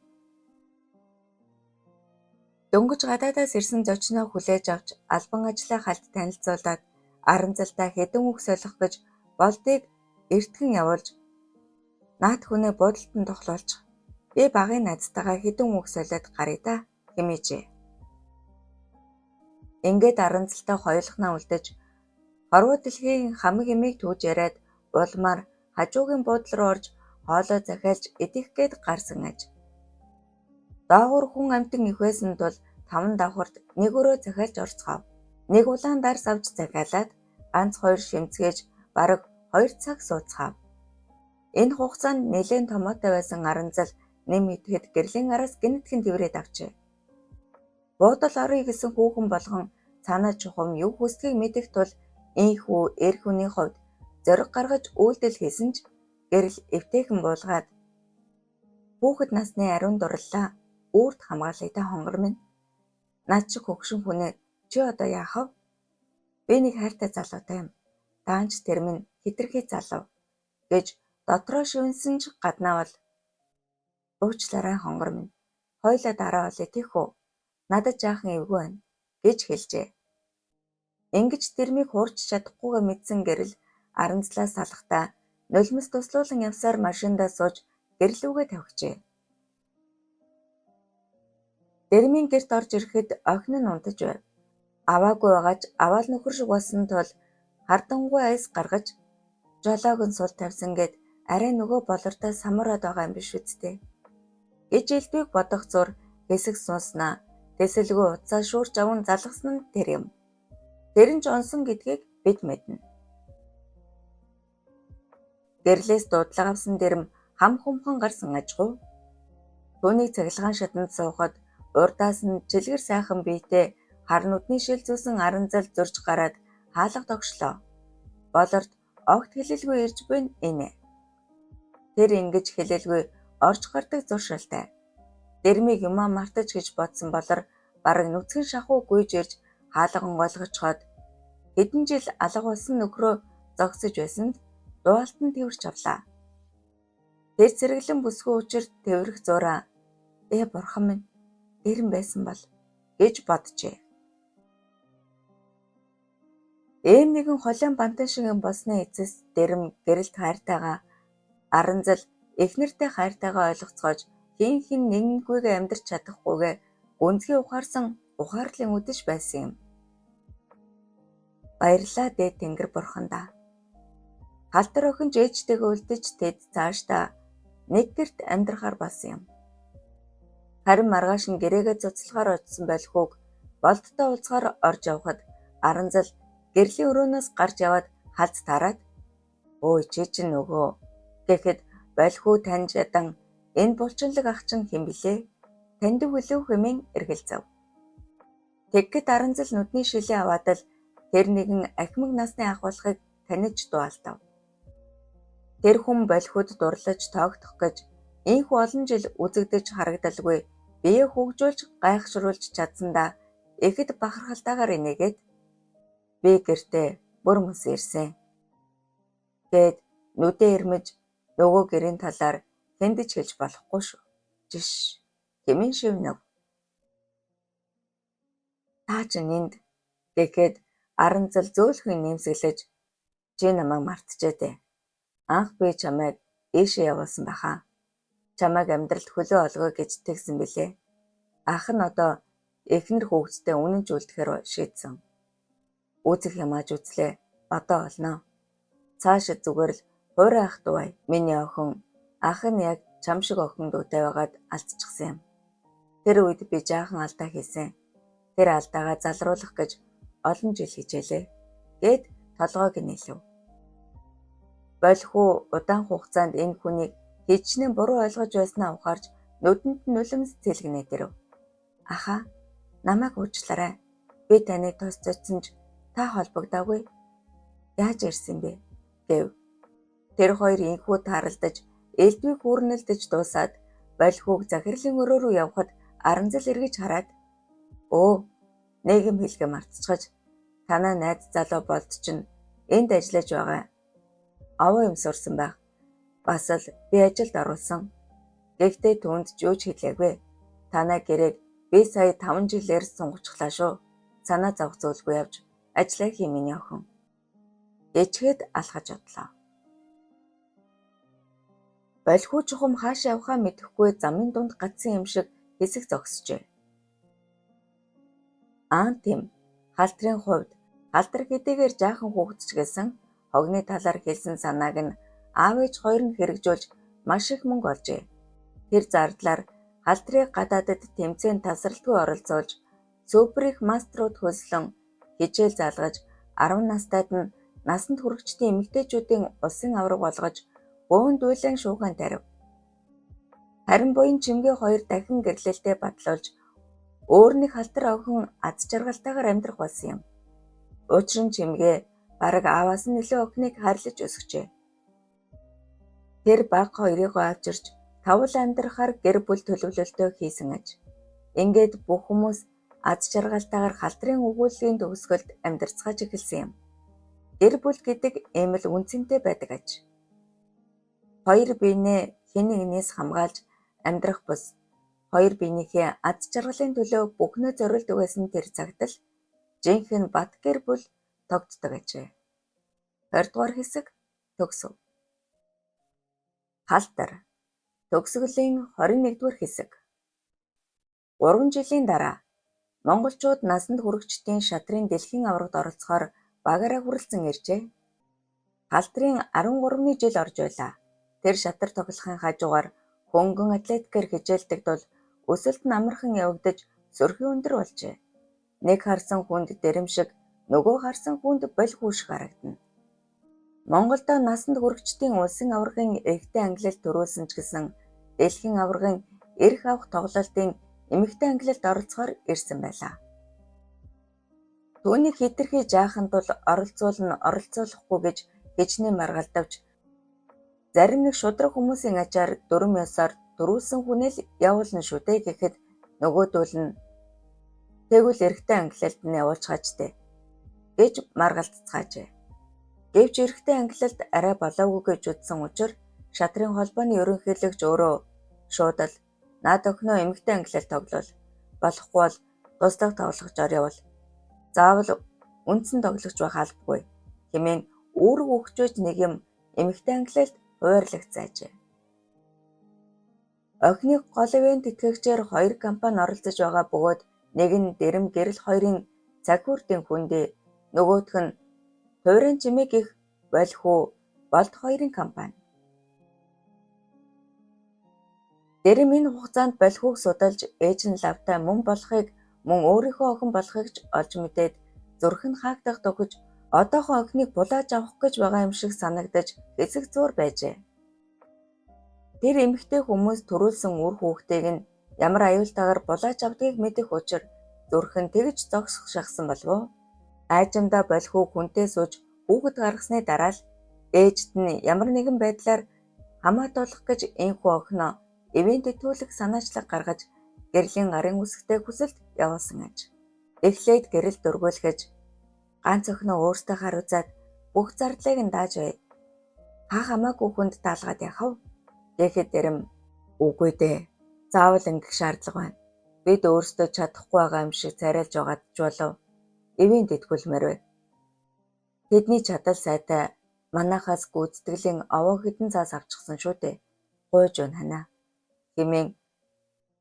Дөнгөж гадаадаас ирсэн зочноо хүлээж авч албан ажлаа халд танилцуулаад аранзалдаа хэдэн үг солих гэж болдыг эртгэн явуулж наад хүнээ буудалтанд тоглоулж би багын найзтайгаа хэдэн үг солиод гаръя да хэмээжээ. Ингээд аранзалтай хоёулахнаа үлдэж хорвоо дэлхийн хамаг эмийг түүж яриад улмаар хажуугийн буудлын руу орж хоолой захиалж идэх гээд гарсан аж. Доогуур хүн амтан их байсан тул 5 давхарт нэг өрөө захиалж орцгов. Нэг улаан дарс авч захиалаад ганц хоёр шимцгээж бараг 2 цаг сууцгаав. Энэ хугацаанд нэлээд томоотой байсан аранзал нэм идэхэд гэрлийн араас гинэтхэн тэврээд авчээ. Буудал орё гэсэн хүүхэн болгон цаанаа чухам юу хүсдгийг мэдэх тул ийхүү эр хүний хувьд зориг гаргаж үйлдэл хийсэн ч гэрэл эвтэйхэн буулгаад хүүхэд насны ариун дурлалаа үрд хамгаалъя хонгор минь. Наад чи хөгшин хүнээ чи одоо яах вэ? Би нэг хайртай залуутай юм. Даанч тэр минь хитрхи залуу гэж дотроо шивнсэн ч гаднаавал уучлаарай хонгор минь. Хойлоо дараа олъё тийх үү? Надад жаахан эвгүй байна гэж хэлжээ. Ингэж дэрмийг хуурч чадахгүйгээ мэдсэн гэрэл аранзлаа салахтаа нулимс туслуулан явсаар машиндаа сууж гэрлүүгээ тавьжээ. Дэрмийн гэрт орж ирэхэд охин нь унтаж байв. Аваагүй байгаач аваал нөхөр шиг болсон тул хардангуй айс гаргаж жолоог нь сул тавьсан гэд арай нөгөө болортой самураад байгаа юм биш үсттэй. Гэж элдвийг бодох зур хэсэг сууснаа тэсэлгүй уцаа шуурч аван залгасан нь тэр юм. Тэр нь ч онсон гэдгийг бид мэднэ. Гэрлээс дуудлага авсан дэрэм хам хумхан гарсан ажгүй. Түүний цахилгаан шатанд суухад урдаас нь жилгэр сайхан биетэй хар нүдний шил зүүсэн аранзал зурж гараад хаалга тогшлоо. Болорт огт хэлэлгүй ирж буй энэ. Тэр ингэж хэлэлгүй орж гардаг зуршилтай. Дэрмийг юмаа мартаж гэж бодсон болор бараг нүцгэн шахуу гүйж ирж хаалган ойлгочхоод хэдэн жил алга болсон нөхрөө зогсож байсанд дуалтан тэрвэрч авлаа. Тэр зэрэглэн бүсгүй учир тэрвэрх зураа бурхан минь дэрэм байсан бол гэж боджээ. Ийм нэгэн холион бантан шиг болсны эцэс дэрэм гэрэлт хайртайгаа Аранзал эхнэртэй хайртайгаа ойлгоцгоож хэн нэгнгүйгээ амьдрч чадахгүйгээ гүнзгий ухаарсан ухаарлын үдэш байсан юм. Баярлалаа дээд Тэнгэр бурхандаа. Халтар охин ээжтэйгээ үлдэж тэд цаашдаа нэг гэрт амьдрахаар болсон юм. Харин маргааш нь гэрээгээ цуцлахаар очсон байлхууг болдтой уулзахаар орж явхад Аранзал гэрлийн өрөөнөөс гарч яваад халз тараад "Өө чи чинь нөгөө" гэхэд байлхуу таньж ядан "Энэ булчинлаг ах чинь хэн билээ? Таньд хүлэв" хэмээн эргэлзэв. Тэгэхэд Аранзал нүдний шилээ аваад л тэр нэгэн ахимаг насны ах болохыг таниж дуалтав. Тэр хүн байлхууд дурлаж тоогдох гэж ийхүү олон жил үзэгдэж харагдалгүй бие хөгжүүлж гайхшруулж чадсандаа ихэд бахархалтайгаар инээгээд "Би гэртээ бүр мөс ирсэн" гээд нүдээ ирмэж нөгөө гэрийн талаар хэндэж хэлж болохгүй шүү. Жиш хэмээн шивнэв. "Та чинь энд" гэхэд Аранзал зөөлхөн нэмсэглэж "Чи намайг мартчихээ дээ. Анх би чамайг ийшээ явуулсан баха. Чамайг амьдралд хөлөө олгоё гэж тэгсэн билээ. Ах нь одоо эхнэр хүүхэдтэй үнэнч үлдэхээр шийдсэн. Үүсэх юм ааж үзлээ. Одоо олно. Цаашид зүгээр л хуурай ах дууй. Миний охин ах нь яг чам шиг охин дуутай байгаад алдчихсан юм. Тэр үед би жаахан алдаа хийсэн. Тэр алдаагаа залруулах гэж олон жил хичээлээ" гэд толгойг нийлэв. Байлхуу удаан хугацаанд энэ хүнийг хичнээн буруу ойлгож байснаа ухаарч нүдэнд нь нулимс цэлгэнээд ирэв. "Аха, намайг уучлаарай. Би таныг тусцсан ч та холбогдоогүй. Яаж ирсэн бэ?" гэв. Тэр хоёр инхүү тааралдаж элдвийг хүүрнэлдэж дуусаад байлхууг захирлын өрөө рүү явхад Аранзал эргэж хараад "Өө, нийгэм хэлгээ мартчихаж танаа найз залуу болд чинь энд ажиллаж байгаа. Овоо юм сурсан байх. Бас л би ажилд оруулсан. Гэхдээ түүнд ч юу ч хэлээгүй. Танаа гэрээг би сая 5 жилээр сунгацглаа шүү. Санаа зовх зүйлгүй явж ажиллаа хий миний охин" гэчгээд алхаж одлоо. Байлхуу чухам хаашаа явахаа мэдэхгүй замын дунд гацсан юм шиг хэсэг зогсжээ. Аан тийм халтрын хувьд халтар хэдийгээр жаахан хүүхэд ч гэсэн хогны талаар хэлсэн санааг нь аав ээж хоёр нь хэрэгжүүлж маш их мөнгө олжээ. Тэр зардлаар халтрыг гадаадад тэмцээнд тасралтгүй оролцуулж супер их маструуд хөлслөн хичээл заалгаж 10 настайд нь насанд хүрэгчдийн эмэгтэйчүүдийн улсын аварга болгож гуйн дүүлэн шуухан тарив. Харин буян чимгээ хоёр дахин гэрлэлтэд батлуулж өөр нэг халтар охин аз жаргалтайгаар амьдрах болсон юм. Учир нь чимгээ бараг ааваас нь нөлөө охиныг хайрлаж өсгөжээ. Тэр баг хоёрыгоо авчирч тавал амьдрахаар гэр бүл төлөвлөлтөө хийсэн аж. Ингээд бүх хүмүүс аз жаргалтайгаар халтрын өгүүллийн төгсгөлд амьдарцгааж эхэлсэн юм. Гэр бүл гэдэг ийм л үнцэнтэй байдаг аж. Хоёр биенээ хэн нэгнээс хамгаалж амьдрах бус хоёр биенийхээ аз жаргалын төлөө бүхнөө зориулдаг байсан тэр цагт л жинхэнэ бат гэр бүл тогтдог ажээ. 20 дугаар хэсэг төгсөв. Халтар төгсгөлийн 21 дугаар хэсэг. 3 жилийн дараа монголчууд насанд хүрэгчдийн шатрын дэлхийн аваргад оролцохоор багаараа хүрэлцэн иржээ. Халтрын 13-ны жил орж байлаа. Тэр шатар тоглохын хажуугаар хөнгөн атлетикээр хичээлдэг тул өсөлт нь амархан явагдаж сөрхий өндөр болжээ. Нэг харсан хүнд дэрэм шиг нөгөө харсан хүнд байлхуу шиг харагдана. Монголдо насанд хүрэгчдийн улсын аваргын эрэгтэй ангилалд төрүүлсэн ч гэсэн дэлхийн аваргын эрх авах тоглолтын эмэгтэй ангилалд оролцохоор ирсэн байлаа. Түүнийг хэтэрхий жаахан тул оролцуулахгүй гэж хичнээн маргалдавч зарим нэг шудраг хүмүүсийн ачаар дүрм ёсоор төрүүлсэн хүнээ л явуулна шүү дээ гэхэд нөгөөдөл нь тэгвэл эрэгтэй ангилалд нь явуулчихаач гэж маргалдцгаажээ. Гэвч эрэгтэй ангилалд арай болоогүй гэж үзсэн учраас шатрын холбооны ерөнхийлөгч өөрөө шууд л наад охиноо эмэгтэй ангилалд тоглол болохгүй бол туслах тоглогчоор явал заавал үндсэн тоглогч байх албагүй хэмээн үүрэг өгчөөж нэг юм эмэгтэй англиалд хуваарлах заажээ. Охины гол ивент тэтгэгчээр 2 компани оролцож байгаа бөгөөд нэг нь Дэрэм гэрэл 2-ын Цахиурдын хүндээ, нөгөөх нь Туйрын Жимэг их Болхуу Болд 2-ын компани. Дэрэм энэ хугацаанд Болхууг судалж ээж нь лавтай мөн болохыг мөн өөрийнхөө охин болохыг ч олж мэдээд зүрх нь хаагдах төгөж одоохон охиныг булааж авах гэж байгаа юм шиг санагдаж хэсэг зуур байжээ. Тэр эмэгтэй хүмүүс төрүүлсэн үр хүүхдийг нь ямар аюултайгаар булааж авдгийг мэдэх учир зүрх нь тэгж зогсох шахсан болов уу? Айжамдаа Болхуу хүнтэй сууж хүүхэд гаргасны дараа л ээжд нь ямар нэгэн байдлаар хамаатуулах гэж энэхүү охиноо ивент төлөх санаачлаг гаргаж гэрлийн гарын үсгтэй хүсэлд явуулсан аж. Эхлээд гэрэл дургуйлгаж ганц охиноо өөртөө харуулзаад бүх зардлыг нь дааж бай. Хамаагүй хүнд даалгаад яхав. Тэгэхэд Дэрэм үгүй дээ. Заавал ингэх шаардлага байна. Бид өөрсдөө чадахгүй байгаа юм шиг царайлж байгаад ч болов. Ивент итгүүлмээр бай. Тэдний чадал сайтай манайхаас гүйцэтгэлийн овоо хэдэн цаас авчихсан шүү дээ. Гуйж байна ханаа. Хэмээн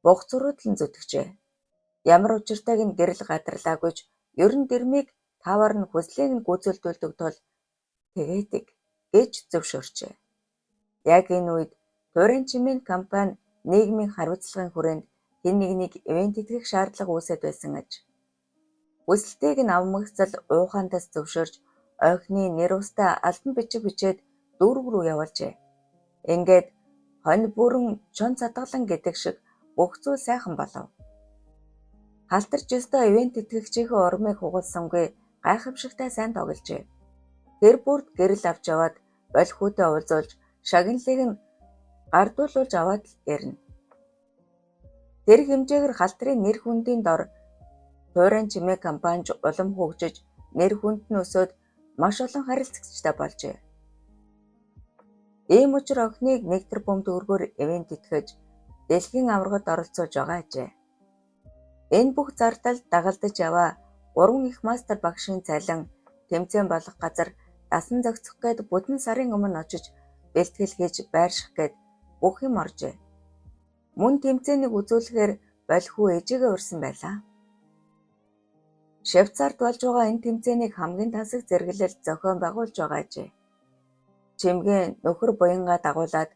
бух зуруудлан зүтгэжээ. Ямар учиртайг нь гэрэл гадарлаагүйч ер нь Дэрмийг таваар нь хүслийг нь гүйцэлдүүлдэг тул тэгээдэг гэж зөвшөөрчээ. Яг энэ үед Туйрын Жимэг компани нийгмийн хариуцлагын хүрээнд хэн нэгнийг ивент итгэх шаардлага үүсэт байсан аж. Хүсэлтийг нь авмагцал уухаантаас зөвшөөрж охины нэр устай албан бичиг бичээд дүүрэг рүү явуулжээ. Ингээд хонь бүрэн чон цадгалан гэдэг шиг бүх зүйл сайхан болов. Халтарч ёстой ивент итгэгчийн урмыг хугалсангүй гайхамшигтай сайн тогложээ. Тэр бүрд гэрэл авч яваад Болхуутай уулзуулж шагналыг нь гардуулж аваад л ирнэ. Тэр хэмжээгээр халтрын нэр хүндийн дор Туйрын Жимэг компаниж улам хөгжиж нэр хүнд нь өсөөд маш олон харилцагчтай болжээ. Ийм учир охиныг 1 тэрбум төгрөгөөр ивент итгэж дэлхийн аваргад оролцуулж байгаа ажээ. Энэ бүх зардал дагалдаж яваа 3 их мастер багшийн цалин тэмцээн болох газар дасан зохицох гээд бүтэн сарын өмнө очиж бэлтгэл хийж байрших гээд бүх юм оржээ. Мөн тэмцээнийг үзүүлэхээр Болхуу ээжигээ урьсан байлаа. Швейцарт болж байгаа энэ тэмцээнийг хамгийн тансаг зэрэглэл зохион байгуулж байгаа ажээ. Чимгээ нөхөр буянгаа дагуулад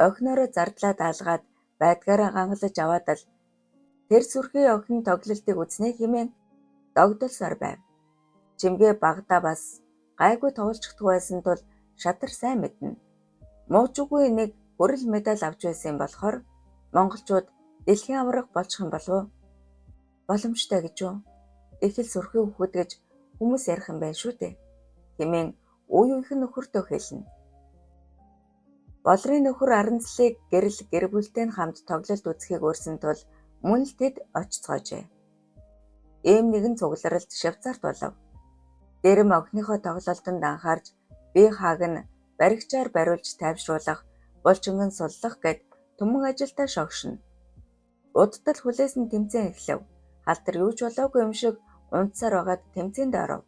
охиноороо зардлаа даалгаад байдгаараа гангалж аваад л тэр сүрхий охин тоглолтыг үзнэ хэмээн догдолсоор байв. Чимгээ багада бас гайгүй тоглолцдог байсан тул шатар сайн мэднэ. Муучгүй нэг хүрэл медаль авч байсан болохоор монголчууд дэлхийн аварга болчих юм болов уу? Боломжтой гэж үү? Их л сүрхий хүүхэд гэж хүмүүс ярих юм байна шүү дээ. Хэмээн үе үеийн нөхөртөө хэлнэ. Болрын нөхөр Аранцлыг гэрэл гэр бүлтэй нь хамт тоглолт үзэхийг урьсан тул мөн л тэд очицоожээ. Ийм нэгэн цугларалд Швейцарт болов. Дэрэм охиныхоо тоглолтод анхаарч бие хааг нь баригчаар бариулж тайвшруулах, булчинган суллах гэд түмэн ажилдаа шогшино. Удтал хүлээсэн тэмцээн эхлэв. Халтар юу ч болоогүй юм шиг унтсаар байгаад тэмцээнд оров.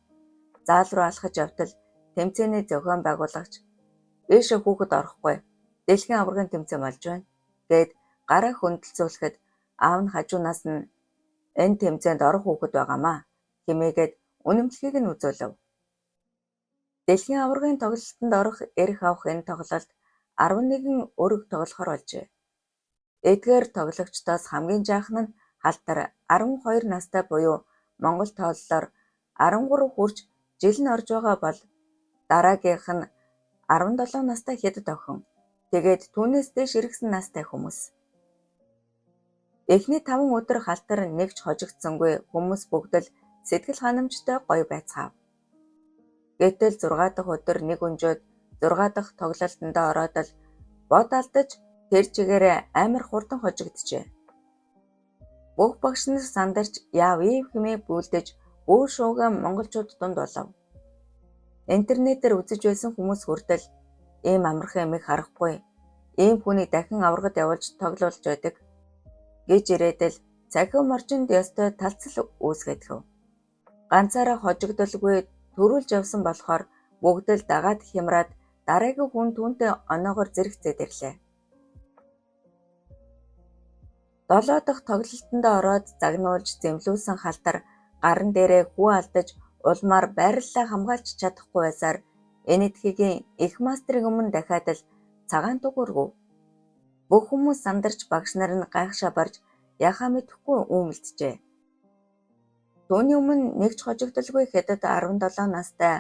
Заал руу алхаж явтал тэмцээний зохион байгуулагч "Ийшээ хүүхэд орохгүй. Дэлхийн аваргын тэмцээн болж байна" гэд гараа хөндлцүүлэхэд аав нь хажуунаас нь "Энэ тэмцээнд орох хүүхэд байгаамаа" хэмээгээд үнэмлэхийг нь үзүүлв. Дэлхийн аваргын тоглолтод орох эрх авах энэ тоглолт 11 өрөг тоглохоор болжээ. Эдгээр тоглогчдоос хамгийн жаахан нь халтар 12 настай буюу Монгол тооллоор 13 хүрч жил нь орж байгаа бол дараагийнх нь 17 настай хятад охин. Тэгээд түүнээс дээш иргсэн настай хүмүүс. Эхний 5 өдөр халтар нэгч хожигдсангүй хүмүүс бүгд л сэтгэл ханамжтай гоё байцгаав. Гэтэл 6 дахь өдөр нэг өнжөөд 6 дахь тоглолтонд ороод л бод алдаж тэр чигээрээ амар хурдан хожигджээ. Бүх багш нар сандарч яав ив хэмээн бүлдэж бүү шуугаа монголчууд дунд болов. Интернетээр үзэж байсан хүмүүс хүртэл ийм амархан юмыг харахгүй, ийм хүнийг дахин аваргад явуулж тоглуулж байдаг гэж ирээдэл цахим орчинд ёстой талцал үүсгэдэг. Ганцаараа хожигдолгүй төрүүлж явсан болохоор бүгд л дагаад хямраад дараагийн хүн түүнтэй оноогоор зэрэгцээд ирлээ. 7 дахь тоглолтонд ороод загнуулж зэмлүүлсэн халтар гаран дээрээ хүү алдаж улмаар байрлалаа хамгаалж чадахгүй байсаар Энэтхэгийн их мастрын өмнө дахиад л цагаан дугуургүй. Бүх хүмүүс сандарч багш нар нь гайхшаа барж яхаа мэдэхгүй үүмэлджээ. Түүний өмнө нэг ч хожигдолгүй хятад 17 настай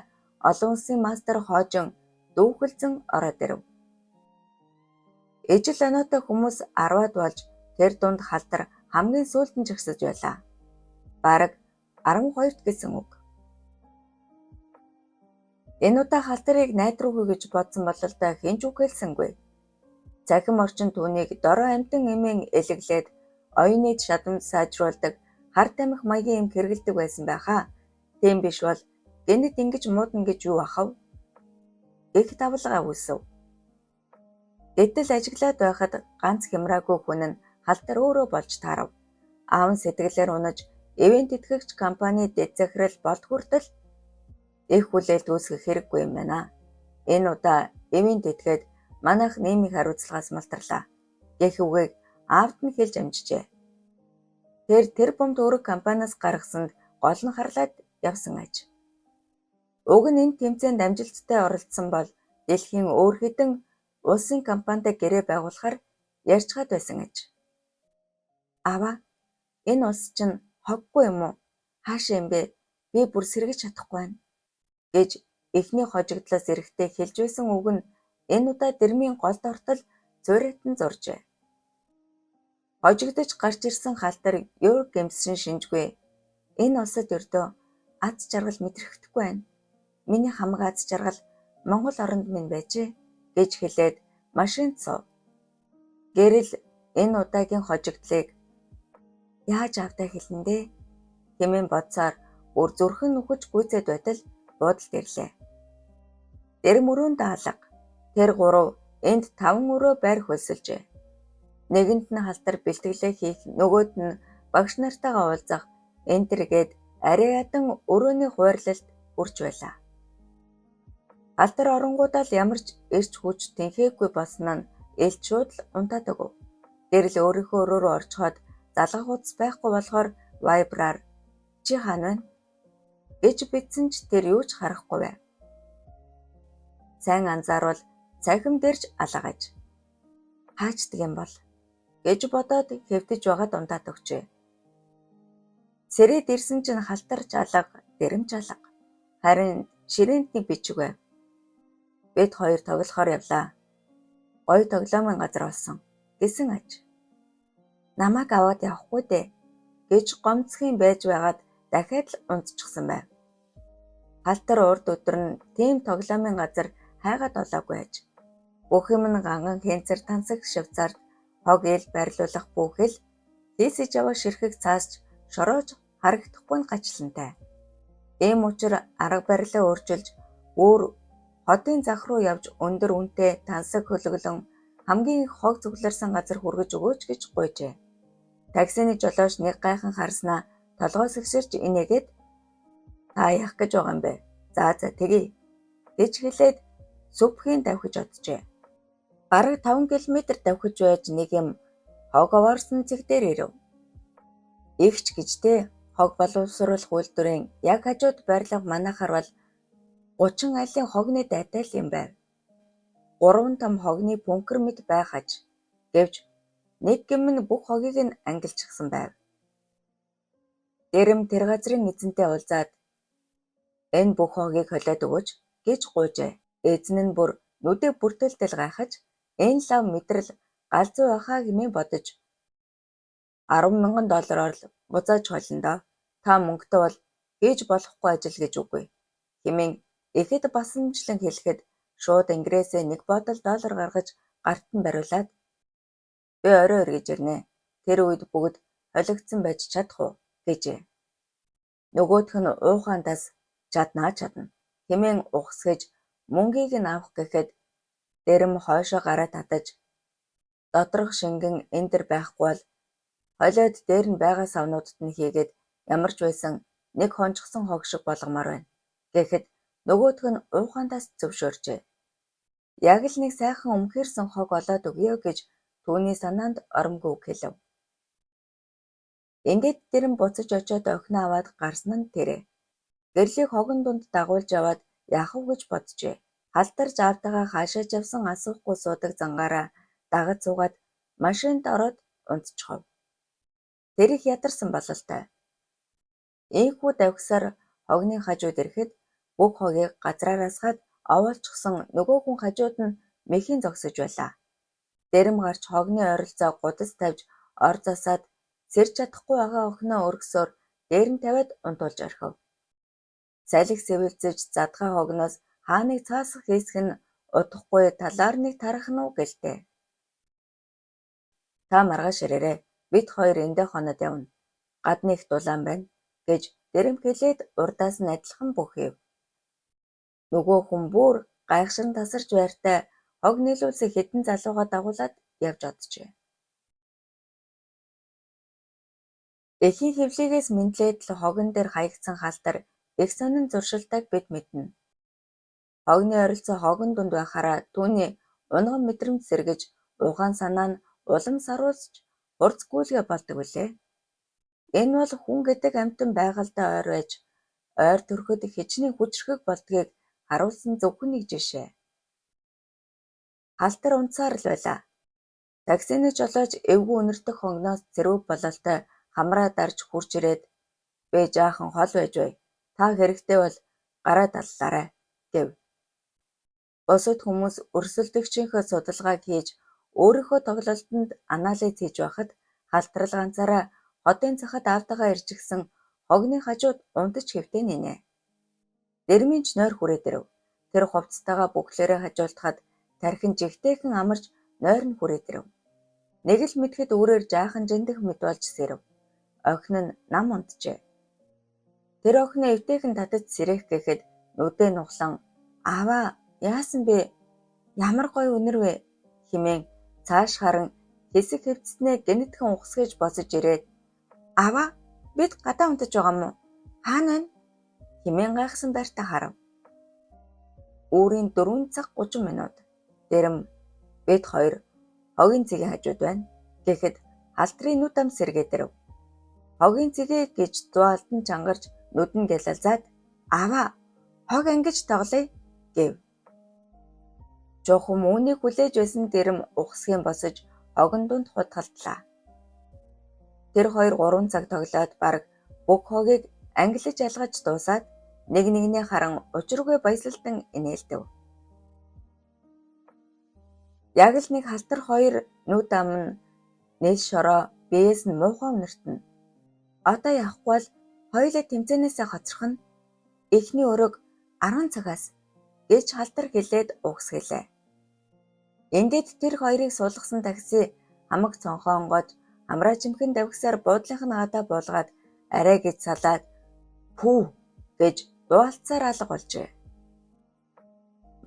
олон улсын мастер хоожин дүүхэлзэн ороод ирэв. Ижил оноотой хүмүүс 10-аад болж тэр дунд халтар хамгийн сүүлд нь жагсаж байлаа. Бараг 12-т гэсэн үг. Энэ удаа халтарыг найдруугүй гэж бодсон бололтой хэн ч үг хэлсэнгүй. Цахим орчин түүнийг дорой амтан эмээн элэглээд оюуны шатамж сайжруулдаг хар тамхи маягийн юм хэрэгэлдэг байсан байхаа. Тийм биш бол гэнэт ингэж муудна гэж юу ахав? Их давлгаа үүсв. Гэтэл ажиглаад байхад ганц хямраагүй хүн нь халтар өөрөө болж таарав. Аав нь сэтгэлээр унаж ивент итгэгч компани дэд захирал болд хүртэл их хүлээлт үүсгэх хэрэггүй юм байна. Энэ удаа ивент итгээд манайх нийгмийн хариуцлагаас малтарлаа. Гэх үгийг аавд нь хэлж амжжээ. Тэр бомд өөрөг компаниас гаргасанд гол нь харлаад явсан аж. Уг нь энэ тэмцээнд амжилттай оролцсон бол дэлхийн өөр хэдэн улсын компанитай гэрээ байгуулахаар ярьцгаад байсан аж. Аваа, энэ улс чинь хоггүй юм уу? Хаашаа юм бэ? Би бүр сэргэж чадахгүй байна гэж эхний хожигдлоос эрэхтэй хэлж байсан үг нь энэ удаа дэрмийн голд ортол цуурайтан зуржээ. Хожигдож гарч ирсэн халтар юу гэмсэн шинжгүй. Энэ улсад өрдөө аз жаргал мэдрэхдэггүй байна. Миний хамаг аз жаргал Монгол оронд минь байжээ гэж хэлээд машинд суув. Гэрэл энэ удаагийн хожигдлыг яаж авдаа хэлнэ дээ хэмээн бодсоор бүр зүрхэн нүхэж гүйцээд байтал буудалд ирлээ. Дэрэм өрөөнд алга. Тэр гурав энд 5 өрөө байр хөлсөлжээ. Нэгэнд нь халтар бэлтгэлээ хийх, нөгөөд нь багш нартайгаа уулзах, энтергээд арай ядан өрөөний хуваарлалт үрж байлаа. Халтар оронгуудаа л ямар ч эрч хүч тэнхээгүй болсон нь элч шууд л унтаадаг. Гэрэл өөрийнхөө өрөө рүү орчход залгах утас байхгүй болохоор вайбраар чи хаана байна гэж бичсэн ч тэр юу ч харахгүй байв. Сайн анзаарвал цахим дэрж алгаж хаачдаг юм бол гэж бодоод хэвдэж байгаад унтаад өгчээ. Сэрэд ирсэн чинь халтарч алга, дэрэмж алга. Харин ширээнд нэг бичиг байв. Бид хоёр тоглохоор явлаа. Гоё тоглоомын газар болсон гэсэн аж. Намайг аваад явахгүй дээ гэж гомцхийн байж байгаад дахиад л унтчихсан байв. Халтар урд өдөр нь тийм тоглоомын газар хайгаад олоогүй аж. Бүх юм нь ганган хэнцэр тансаг шивцаард хог ил барилуулах бүхэл хийсэж яваа ширхэг цаасч шороож харагдахгүй гачлантай. Ийм учраас арга барилаа өөрчилж өөр хотын зах руу явж өндөр үнэтэй тансаг хөлөглөн хамгийн их хог цугларсан газар хүргэж өгөөч гэж гуйжээ. Таксины жолооч нэг гайхан харснаа толгоос ихсэрч инээгээд та яах гэж байгаа юм бэ? За тэгье гэж хэлээд сүпхийн давхиж оджээ. Бараг 5 км давхиж байж нэг юм хог овоорсон цэг дээр ирэв. Игч гэжтэй хог боловсруулах үйлдвэрийн яг хажууд байрлал манайхаар бол 30 айлын хогны дайтай л юм байв. 3 том хогны бункер мэт байхаж гэвч нэг гэм нь бүх хогийг нь ангилчихсан байв. Дэрэм тэр газрын эзэнтэй уулзаад энэ бүх хогийг холиод өгөөч гэж гуйжээ. Эзэн нь бүр нүдээ бүртэлтэл гайхаж энэ лав мэдрэл галзуу байхаа хэмээн бодож $10,000 л буцааж холно доо. Та мөнгөтэй бол хийж болохгүй ажил гэж үгүй хэмээн ихэд басамжлан хэлэхэд шууд ингээрээсээ $1 гаргаж гарт нь бариулаад би орой эргэж ирнэ. Тэр үед бүгд холигдсон байж чадах уу гэжээ. Нөгөөх нь уухандаас чадна хэмээн ухсгэж мөнгийг нь авах гэхэд дэрэм хойшоо гараа татаж доторх шингэн энэ дэр байхгүй бол холиод дээр нь байгаа савнуудад нь хийгээд ямар ч байсан нэг хонжгсон хог шиг болгомоор байна. Гэхэд нөгөөх нь уухандаас зөвшөөржээ. Яг л нэг сайхан өмхөрсөн хог олоод өгье гэж түүний санаанд оромгүй үг хэлв. Ингээд дэрэм буцаж очиод охиноо аваад гарсан нь тэрэ. Гэрлийг хогон дунд дагуулж яваад яах вэ гэж боджээ. Халдарж аавтайгаа хаашаа явсан асуухгүй суудаг зангаараа дагаж суугаад машинд ороод унтчихов. Тэр их ядарсан бололтой. Ийхүү давхсаар хогны хажууд ирэхэд бүх хогийг газраараас хад овоолчихсон нөгөө хүн хажууд нь мэхийн зогсож байлаа. Дэрэм гарч хогны ойролцоо гудас тавьж ор засаад сэрж чадахгүй байгаа охиноо өргөсөөр дээр нь тавиад унтуулж орхив. Салхи сэвэлзэж задгай хогноос хааныг цаасах хийсэх нь удахгүй талаар нэг тарах нь уу гэлтэй. Та маргааш ирээрэй. Бид хоёр эндээ хоноод явна. Гадны их дулаан байна гэж дэрэм хэлээд урдаас нь адилхан бүх хийв. Нөгөө хүн бүр гайхшин тасарч байртай хог нийлүүлсэн хэдэн залууга дагуулад явж оджээ. Эхийн хэвлийгээс мэдлээд л хогон дээр хаягдсан халдар их сонин зуршилтайг бид мэднэ. Хогны ойролцоо хогон дунд байхаараа түүний унган мэдрэмж сэргэж ухаан санаа нь улам саруулж хурц гүйлгээ болдог билээ. Энэ бол хүн гэдэг амьтан байгальтай ойр байж ойр төрөхөд хичнээн хүчрхэг болдгийг харуулсан зөвхөн нэг жишээ. Халтар унтсаар л байлаа. Таксины жолооч эвгүй үнэртэх хогноос цэрүүг бололтой хамраа дарж хурж ирээд "Бэ жаахан хол байж бай. Та хэрэгтэй бол гараа даллаарай" гэв. Бусад хүмүүс өрсөлдөгчийнхөө судалгааг хийж өөрийнхөө тоглолтод анализ хийж байхад халтрал ганцаараа хотын цахад аавтайгаа ирчихсэн хогны хажууд унтаж хэвтээ нийнэ. Дэрмийн ч нойр хүрээд ирэв. Тэр хувцастайгаа бүхлээрээ хажуултахад тархин жигтэйхэн амарч нойр нь хүрээд ирэв. Нэг л мэдхэд үрээр жаахан жиндэх мэд болж сэрэв. Охин нь нам унтжээ. Тэр охин эвтэйхэн татаж сэрэх гэхэд нүдээ нухлан "Ааваа, яасан бэ? Ямар гоё үнэр вэ?" хэмээн цааш харан хэсэг хэвцснээ гэнэтхэн ухсгэж босож ирээд "Ааваа, бид гадаа унтаж байгаа мó? Хаана байна?" хэмээн гайхсан байртаа харав. Үүрийн 4 цаг 30 минут. Дэрэм бид хоёр хогийн цэгийн хажууд байна гэхэд халтрын нүд ам сэргээд ирэв. Хогийн цэгээ гэж зуу алтан чангарч нүдэн гялалзаад "Ааваа, хог ангиж тоглоё" гэв. Чухам үүнийг хүлээж байсан дэрэм ухсгийн босож хогон дунд хутгалдлаа. Тэр хоёр 3 цаг тоглоод бараг бүх хогийг ангилж ялгаж дуусаад нэг нэгнээ харан учиргүй баясгалдан инээлдэв. Яг л нэг халтар хоёр нүд ам нь нийл шороо биеэс нь муухай үнэртэн. Одоо явахгүй бол хоёулаа тэмцээнээсээ хоцрох нь. Эхний өрөөг 10 цагаас гэж халтар хэлээд угсгэлээ. Ингээд тэр хоёрыг суулгасан такси хамаг цонхоо онгоод хамраа чимхэн давхсаар буудлынх нь гадаа буулгаад арай гэж салаад "Пүү" гэж дуалцаар алга болжээ.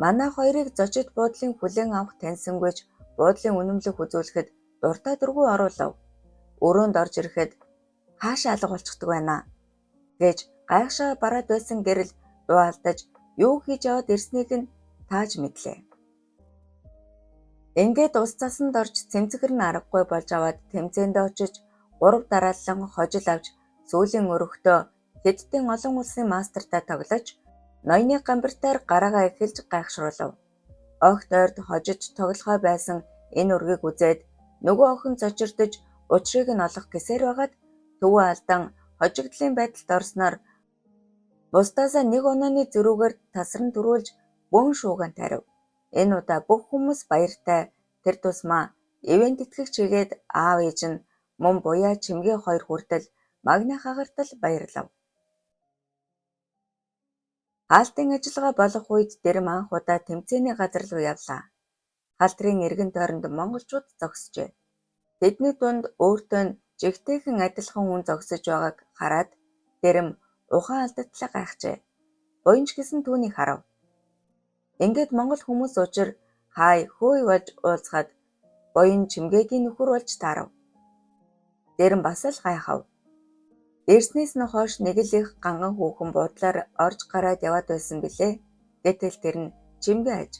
Манай хоёрыг зочид буудлын хүлээн авах таньсангүйч буудлын үнэмлэх үзүүлэхэд дуртай дургүй оруулав. Өрөөнд орж ирэхэд "Хаашаа алга болчихдог байна" гэж гайхшаа бараад байсан гэрэл дуалдаж юу хийж яваад ирснийг нь тааж мэдлээ. Ингээд ус цасанд орж цэмцгэр нь аргагүй болж аваад тэмцээндээ очиж 3 дараалан хожил авч сүүлийн өрөختөө хэдтэн олон улсын мастертай тоглож ноёны гамбартаар гараагаа эхэлж гайхшруулав. Огт ойрд хожиж тоглохоо байсан энэ үргийг үзээд нөгөө охин зочирдож учрыг нь олох гэсээр байгаад төвөө алдан хожигдлын байдалд орсноор бусдаасаа нэг онооны зөрүүгээр тасран төрүүлж бөөн шууган тарив. Энэ удаа бүх хүмүүс баяртай. Тэр тусмаа ивент тэтгэгч хийгээд аав ээж нь мөн буяа чимгээ хоёр хүртэл магны хагартал баярлав. Хаалтын ажиллагаа болох үед дэрэм анх удаа тэмцээний газар руу явлаа. Халтрын эргэн тойронд монголчууд зогсжээ. Тэдний дунд өөртөө жигтэйхэн адилхан хүн зогсож байгааг хараад дэрэм ухаан алдагдлаа гайхжээ. Буянч гэсэн түүнийг харав. Ингээд монгол хүмүүс учир хай хөөй болж уулзахад буян чимгээгийн нөхөр болж таарав. Дэрэм бас л гайхав. Ирснээс нь хойш нэг л их ганган хүүхэн буудлаар орж гараад яваад байсан билээ. Гэтэл тэр нь чимгээ аж.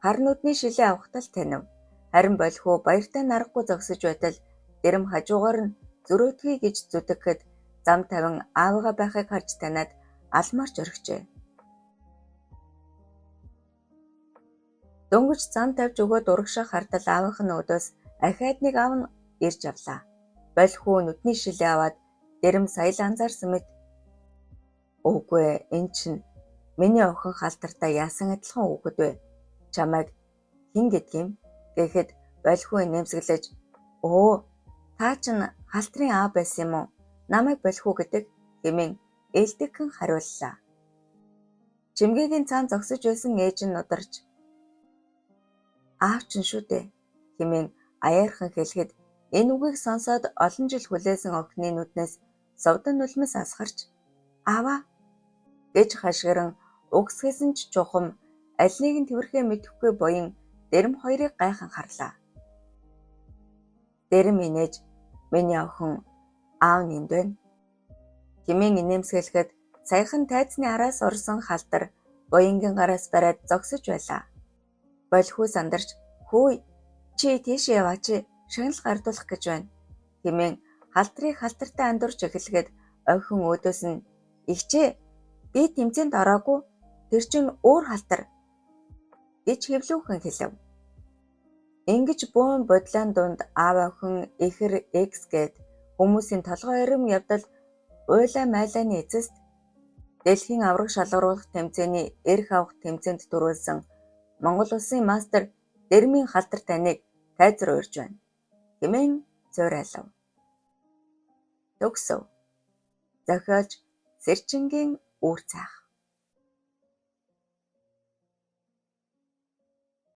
Хар нүдний шилээ авахтаа л танив. Харин болхоо баяртай нарахгүй зогсож байтал дэрэм хажуугаар нь зөрөөдгий гэж зүтгэхэд зам тавин аавыгаа байхыг харж танаад алмаарч орхижээ. Дөнгөж зам тавьж өгөөд урагшаа хардал аавынх нь өдөөс ахаад нэг аав нь ирж авлаа. Болхоо нүдний шилээ аваад дэрэм саял анзаарсан мэт "Үгүй энэ чинь миний охин халтартаа яасан адилхан хүүхэд вэ? Чамайг хэн гэдгийм?" гэхэд болхоо нэмсэглэж "Өө, та чинь халтрын аав байсан юм уу? Намайг болхоо гэдэг" хэмээн ээлдэгхэн хариуллаа. Чимгээгийн цаан зогсож байсан ээж нь ударч "Аав чинь шүү дээ" хэмээн аяархан хэлэхэд энэ үгийг сонсоод олон жил хүлээсэн охины нүднээс совдон нулимс асгарч "Ааваа" гэж хашгиран угсгэсэн ч чухам аль нэг нь тэрхээ мэдэхгүй буян дэрэм хоёрыг гайхан харлаа. Дэрэм инээж "Миний охин аав нь энд байна" хэмээн инээмсэглэхэд саяхан тайзны араас орсон халдар буянгийн гараас бариад зогсож байлаа. Болхоо сандарч "Хөөе, чи тийшээ яваач, шагнал гардуулах гэж байна" хэмээн халтрыг халтартай андуурч эхлэхэд охин өөдөөс нь "Эгчээ, би тэмцээнд ороогүй, тэр чинь өөр халтар" гэж хэвлүүхэн хэлэв. Ингэж буун бодлоон дунд аав охин ихэр X гээд хүмүүсийн толгой орим явдал уйлаа майлааны эцэст дэлхийн авраг шалгаруулах тэмцээний эрх авах тэмцээнд төрүүлсэн Монгол улсын мастер Дэрмийн халдар таныг тайз руу ирж байна хэмээн зуурайлав. Төгсөв. Зохиолч Сэрчингийн үр цаах.